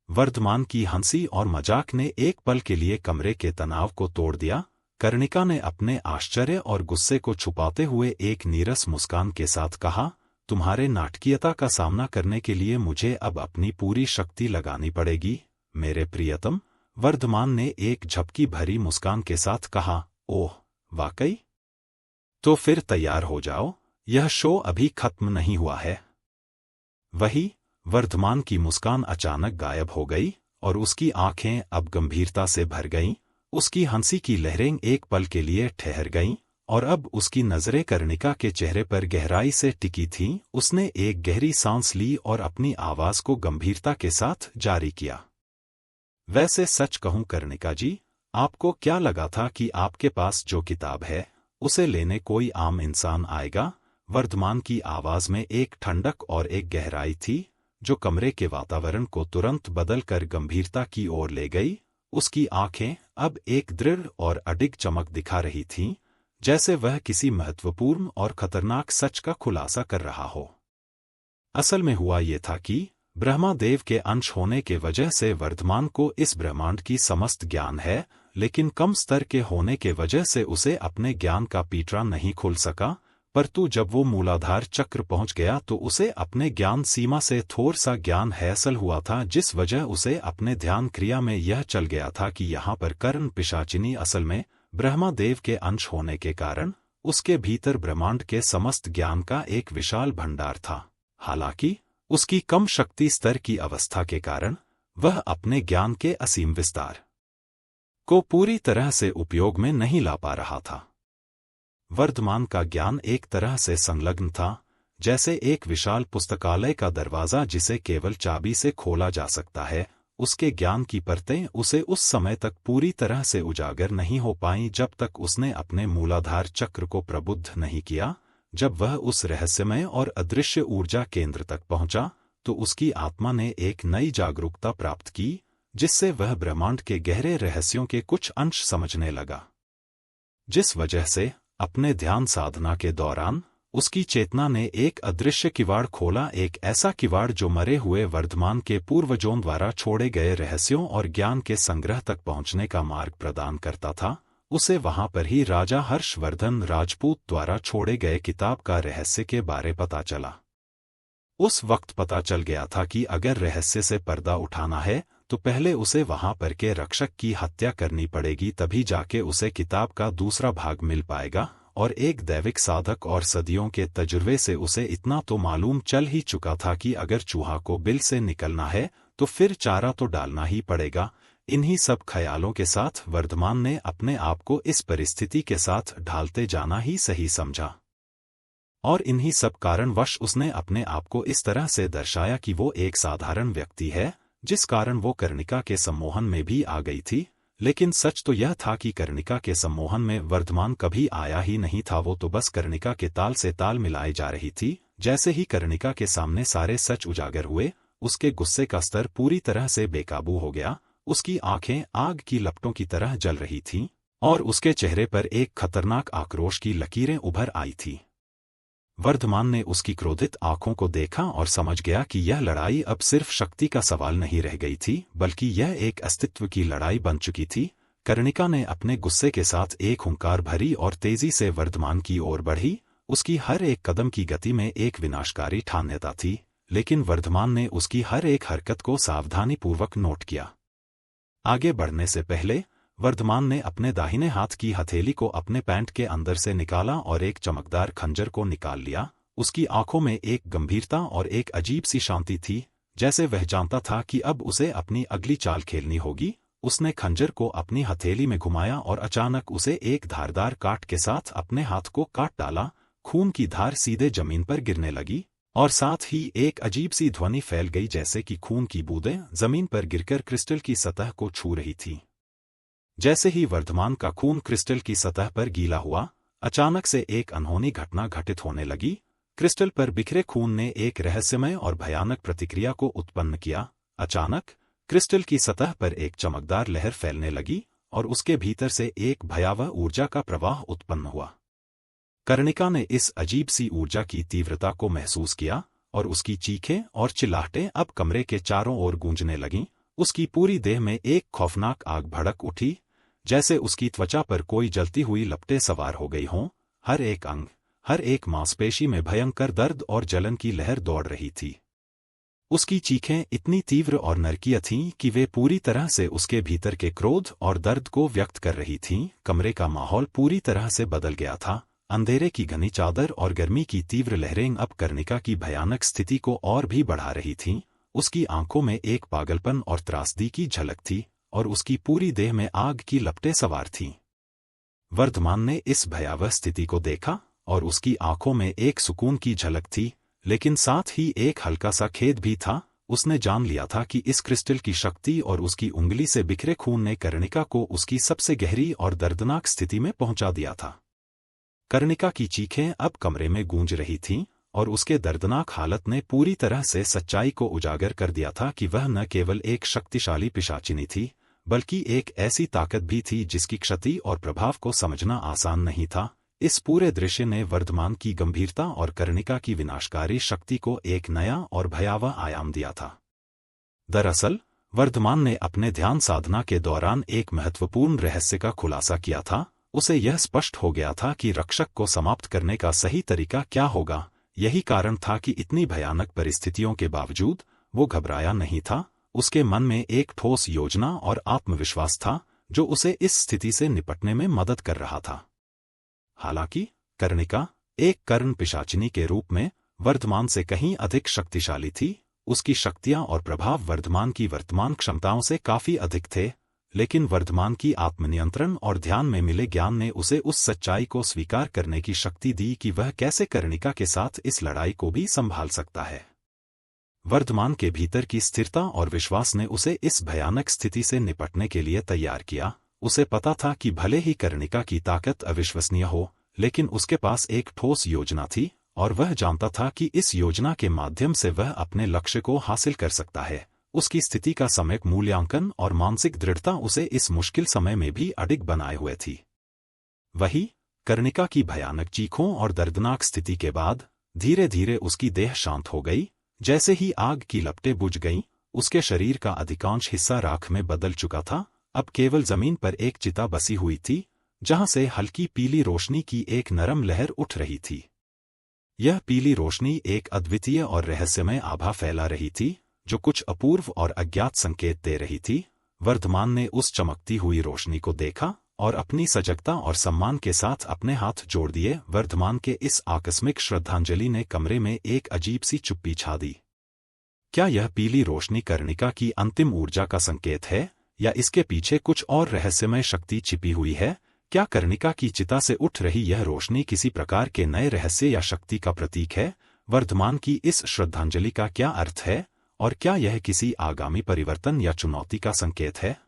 वर्धमान की हंसी और मजाक ने एक पल के लिए कमरे के तनाव को तोड़ दिया। कर्णिका ने अपने आश्चर्य और गुस्से को छुपाते हुए एक नीरस मुस्कान के साथ कहा, तुम्हारे नाटकीयता का सामना करने के लिए मुझे अब अपनी पूरी शक्ति लगानी पड़ेगी, मेरे प्रियतम। वर्धमान ने एक झपकी भरी मुस्कान के साथ कहा, ओह वाकई? तो फिर तैयार हो जाओ, यह शो अभी खत्म नहीं हुआ है। वही, वर्धमान की मुस्कान अचानक गायब हो गई और उसकी आंखें अब गंभीरता से भर गईं। उसकी हंसी की लहरें एक पल के लिए ठहर गईं और अब उसकी नजरें कर्णिका के चेहरे पर गहराई से टिकी थीं। उसने एक गहरी सांस ली और अपनी आवाज को गंभीरता के साथ जारी किया, वैसे सच कहूं कर्णिका जी, आपको क्या लगा था कि आपके पास जो किताब है उसे लेने कोई आम इंसान आएगा? वर्धमान की आवाज में एक ठंडक और एक गहराई थी, जो कमरे के वातावरण को तुरंत बदलकर गंभीरता की ओर ले गई। उसकी आंखें अब एक दृढ़ और अडिग चमक दिखा रही थीं, जैसे वह किसी महत्वपूर्ण और खतरनाक सच का खुलासा कर रहा हो। असल में हुआ ये था कि ब्रह्मादेव के अंश होने के वजह से वर्धमान को इस ब्रह्मांड की समस्त ज्ञान है, लेकिन कम स्तर के होने के वजह से उसे अपने ज्ञान का पीटरा नहीं खुल सका। परंतु जब वो मूलाधार चक्र पहुंच गया तो उसे अपने ज्ञान सीमा से थोड़ा सा ज्ञान हासिल हुआ था, जिस वजह उसे अपने ध्यान क्रिया में यह चल गया था कि यहाँ पर कर्ण पिशाचिनी असल में ब्रह्मादेव के अंश होने के कारण उसके भीतर ब्रह्मांड के समस्त ज्ञान का एक विशाल भंडार था। हालांकि उसकी कम शक्ति स्तर की अवस्था के कारण वह अपने ज्ञान के असीम विस्तार को पूरी तरह से उपयोग में नहीं ला पा रहा था। वर्धमान का ज्ञान एक तरह से संलग्न था, जैसे एक विशाल पुस्तकालय का दरवाजा जिसे केवल चाबी से खोला जा सकता है। उसके ज्ञान की परतें उसे उस समय तक पूरी तरह से उजागर नहीं हो पाईं जब तक उसने अपने मूलाधार चक्र को प्रबुद्ध नहीं किया। जब वह उस रहस्यमय और अदृश्य ऊर्जा केंद्र तक पहुंचा तो उसकी आत्मा ने एक नई जागरूकता प्राप्त की, जिससे वह ब्रह्मांड के गहरे रहस्यों के कुछ अंश समझने लगा। जिस वजह से अपने ध्यान साधना के दौरान उसकी चेतना ने एक अदृश्य किवाड़ खोला, एक ऐसा किवाड़ जो मरे हुए वर्धमान के पूर्वजों द्वारा छोड़े गए रहस्यों और ज्ञान के संग्रह तक पहुंचने का मार्ग प्रदान करता था। उसे वहां पर ही राजा हर्षवर्धन राजपूत द्वारा छोड़े गए किताब का रहस्य के बारे पता चला। उस वक्त पता चल गया था कि अगर रहस्य से पर्दा उठाना है तो पहले उसे वहां पर के रक्षक की हत्या करनी पड़ेगी, तभी जाके उसे किताब का दूसरा भाग मिल पाएगा। और एक दैविक साधक और सदियों के तजुर्बे से उसे इतना तो मालूम चल ही चुका था कि अगर चूहा को बिल से निकलना है तो फिर चारा तो डालना ही पड़ेगा। इन्हीं सब ख्यालों के साथ वर्धमान ने अपने आप को इस परिस्थिति के साथ ढालते जाना ही सही समझा, और इन्हीं सब कारणवश उसने अपने आप को इस तरह से दर्शाया कि वो एक साधारण व्यक्ति है, जिस कारण वो कर्णिका के सम्मोहन में भी आ गई थी। लेकिन सच तो यह था कि कर्णिका के सम्मोहन में वर्धमान कभी आया ही नहीं था, वो तो बस कर्णिका के ताल से ताल मिलाई जा रही थी। जैसे ही कर्णिका के सामने सारे सच उजागर हुए, उसके गुस्से का स्तर पूरी तरह से बेकाबू हो गया। उसकी आंखें आग की लपटों की तरह जल रही थीं, और उसके चेहरे पर एक खतरनाक आक्रोश की लकीरें उभर आई थीं। वर्धमान ने उसकी क्रोधित आंखों को देखा और समझ गया कि यह लड़ाई अब सिर्फ शक्ति का सवाल नहीं रह गई थी, बल्कि यह एक अस्तित्व की लड़ाई बन चुकी थी। कर्णिका ने अपने गुस्से के साथ एक हुंकार भरी और तेजी से वर्धमान की ओर बढ़ी। उसकी हर एक कदम की गति में एक विनाशकारी ठान्यता थी, लेकिन वर्धमान ने उसकी हर एक हरकत को सावधानीपूर्वक नोट किया। आगे बढ़ने से पहले वर्धमान ने अपने दाहिने हाथ की हथेली को अपने पैंट के अंदर से निकाला और एक चमकदार खंजर को निकाल लिया। उसकी आंखों में एक गंभीरता और एक अजीब सी शांति थी, जैसे वह जानता था कि अब उसे अपनी अगली चाल खेलनी होगी। उसने खंजर को अपनी हथेली में घुमाया और अचानक उसे एक धारदार काट के साथ अपने हाथ को काट डाला। खून की धार सीधे जमीन पर गिरने लगी, और साथ ही एक अजीब सी ध्वनि फैल गई, जैसे कि खून की बूंदें जमीन पर गिरकर क्रिस्टल की सतह को छू रही थीं। जैसे ही वर्धमान का खून क्रिस्टल की सतह पर गीला हुआ, अचानक से एक अनहोनी घटना घटित होने लगी। क्रिस्टल पर बिखरे खून ने एक रहस्यमय और भयानक प्रतिक्रिया को उत्पन्न किया। अचानक क्रिस्टल की सतह पर एक चमकदार लहर फैलने लगी, और उसके भीतर से एक भयावह ऊर्जा का प्रवाह उत्पन्न हुआ। कर्णिका ने इस अजीब सी ऊर्जा की तीव्रता को महसूस किया, और उसकी चीखें और चिल्लाहटें अब कमरे के चारों ओर गूंजने लगीं। उसकी पूरी देह में एक खौफनाक आग भड़क उठी, जैसे उसकी त्वचा पर कोई जलती हुई लपटें सवार हो गई हों। हर एक अंग, हर एक मांसपेशी में भयंकर दर्द और जलन की लहर दौड़ रही थी। उसकी चीखें इतनी तीव्र और नरकीय थीं कि वे पूरी तरह से उसके भीतर के क्रोध और दर्द को व्यक्त कर रही थीं। कमरे का माहौल पूरी तरह से बदल गया था। अंधेरे की घनी चादर और गर्मी की तीव्र लहरें अब कर्णिका की भयानक स्थिति को और भी बढ़ा रही थीं। उसकी आंखों में एक पागलपन और त्रासदी की झलक थी, और उसकी पूरी देह में आग की लपटें सवार थीं। वर्धमान ने इस भयावह स्थिति को देखा, और उसकी आंखों में एक सुकून की झलक थी, लेकिन साथ ही एक हल्का सा खेद भी था। उसने जान लिया था कि इस क्रिस्टल की शक्ति और उसकी उंगली से बिखरे खून ने कर्णिका को उसकी सबसे गहरी और दर्दनाक स्थिति में पहुंचा दिया था। कर्णिका की चीखें अब कमरे में गूंज रही थीं, और उसके दर्दनाक हालत ने पूरी तरह से सच्चाई को उजागर कर दिया था कि वह न केवल एक शक्तिशाली पिशाचिनी थी, बल्कि एक ऐसी ताकत भी थी जिसकी क्षति और प्रभाव को समझना आसान नहीं था। इस पूरे दृश्य ने वर्धमान की गंभीरता और कर्णिका की विनाशकारी शक्ति को एक नया और भयावह आयाम दिया था। दरअसल वर्धमान ने अपने ध्यान साधना के दौरान एक महत्वपूर्ण रहस्य का खुलासा किया था। उसे यह स्पष्ट हो गया था कि रक्षक को समाप्त करने का सही तरीका क्या होगा। यही कारण था कि इतनी भयानक परिस्थितियों के बावजूद वो घबराया नहीं था। उसके मन में एक ठोस योजना और आत्मविश्वास था, जो उसे इस स्थिति से निपटने में मदद कर रहा था। हालांकि कर्णिका एक कर्ण पिशाचिनी के रूप में वर्धमान से कहीं अधिक शक्तिशाली थी। उसकी शक्तियां और प्रभाव वर्धमान की वर्तमान क्षमताओं से काफी अधिक थे, लेकिन वर्धमान की आत्मनियंत्रण और ध्यान में मिले ज्ञान ने उसे उस सच्चाई को स्वीकार करने की शक्ति दी कि वह कैसे कर्णिका के साथ इस लड़ाई को भी संभाल सकता है। वर्धमान के भीतर की स्थिरता और विश्वास ने उसे इस भयानक स्थिति से निपटने के लिए तैयार किया। उसे पता था कि भले ही कर्णिका की ताकत अविश्वसनीय हो, लेकिन उसके पास एक ठोस योजना थी, और वह जानता था कि इस योजना के माध्यम से वह अपने लक्ष्य को हासिल कर सकता है। उसकी स्थिति का सम्यक मूल्यांकन और मानसिक दृढ़ता उसे इस मुश्किल समय में भी अडिग बनाए हुए थी। वही कर्णिका की भयानक चीखों और दर्दनाक स्थिति के बाद धीरे धीरे उसकी देह शांत हो गई। जैसे ही आग की लपटें बुझ गईं, उसके शरीर का अधिकांश हिस्सा राख में बदल चुका था। अब केवल जमीन पर एक चिता बसी हुई थी, जहां से हल्की पीली रोशनी की एक नरम लहर उठ रही थी। यह पीली रोशनी एक अद्वितीय और रहस्यमय आभा फैला रही थी, जो कुछ अपूर्व और अज्ञात संकेत दे रही थी। वर्धमान ने उस चमकती हुई रोशनी को देखा और अपनी सजगता और सम्मान के साथ अपने हाथ जोड़ दिए। वर्धमान के इस आकस्मिक श्रद्धांजलि ने कमरे में एक अजीब सी चुप्पी छा दी। क्या यह पीली रोशनी कर्णिका की अंतिम ऊर्जा का संकेत है, या इसके पीछे कुछ और रहस्यमय शक्ति छिपी हुई है? क्या कर्णिका की चिता से उठ रही यह रोशनी किसी प्रकार के नए रहस्य या शक्ति का प्रतीक है? वर्धमान की इस श्रद्धांजलि का क्या अर्थ है, और क्या यह किसी आगामी परिवर्तन या चुनौती का संकेत है?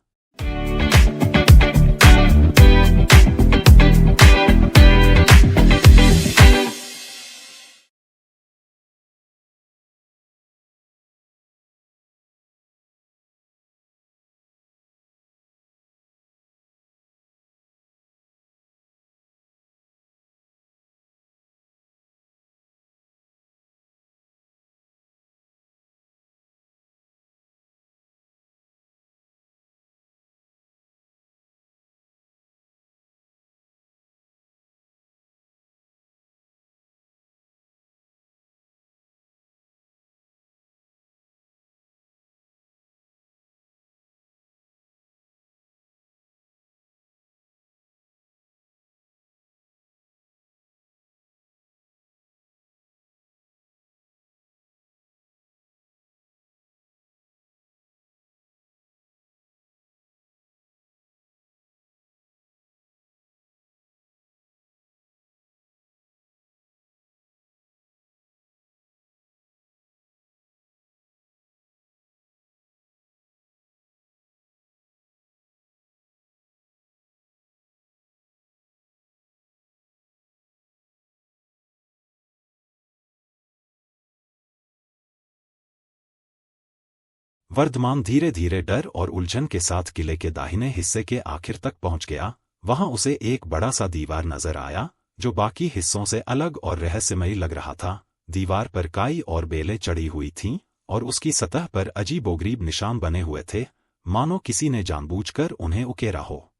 वर्धमान धीरे धीरे डर और उलझन के साथ किले के दाहिने हिस्से के आखिर तक पहुंच गया। वहां उसे एक बड़ा सा दीवार नजर आया, जो बाकी हिस्सों से अलग और रहस्यमयी लग रहा था। दीवार पर काई और बेलें चढ़ी हुई थीं, और उसकी सतह पर अजीबोगरीब निशान बने हुए थे, मानो किसी ने जानबूझकर उन्हें उकेरा हो।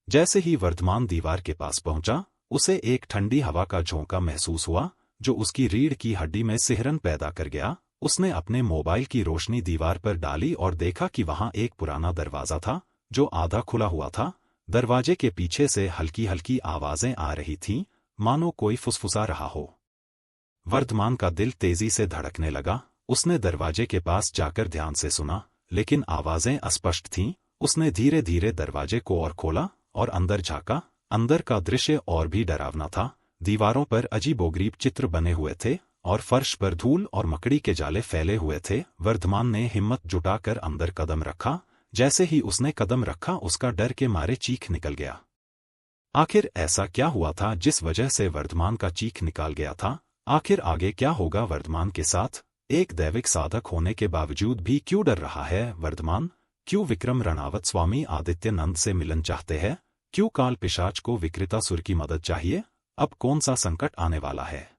जैसे ही वर्धमान दीवार के पास पहुंचा, उसे एक ठंडी हवा का झोंका महसूस हुआ, जो उसकी रीढ़ की हड्डी में सिहरन पैदा कर गया। उसने अपने मोबाइल की रोशनी दीवार पर डाली और देखा कि वहां एक पुराना दरवाजा था, जो आधा खुला हुआ था। दरवाजे के पीछे से हल्की हल्की आवाजें आ रही थीं, मानो कोई फुसफुसा रहा हो। वर्धमान का दिल तेजी से धड़कने लगा। उसने दरवाजे के पास जाकर ध्यान से सुना, लेकिन आवाजें अस्पष्ट थीं। उसने धीरे धीरे दरवाजे को और खोला और अंदर झांका। अंदर का दृश्य और भी डरावना था। दीवारों पर अजीबोगरीब चित्र बने हुए थे, और फर्श पर धूल और मकड़ी के जाले फैले हुए थे। वर्धमान ने हिम्मत जुटाकर अंदर कदम रखा। जैसे ही उसने कदम रखा, उसका डर के मारे चीख निकल गया। आखिर ऐसा क्या हुआ था जिस वजह से वर्धमान का चीख निकाल गया था? आखिर आगे क्या होगा वर्धमान के साथ? एक दैविक साधक होने के बावजूद भी क्यों डर रहा है वर्धमान? क्यों विक्रम रणवत स्वामी आदित्यनंद से मिलन चाहते हैं? क्यों काल पिशाच को विक्रेतासुर की मदद चाहिए? अब कौन सा संकट आने वाला है?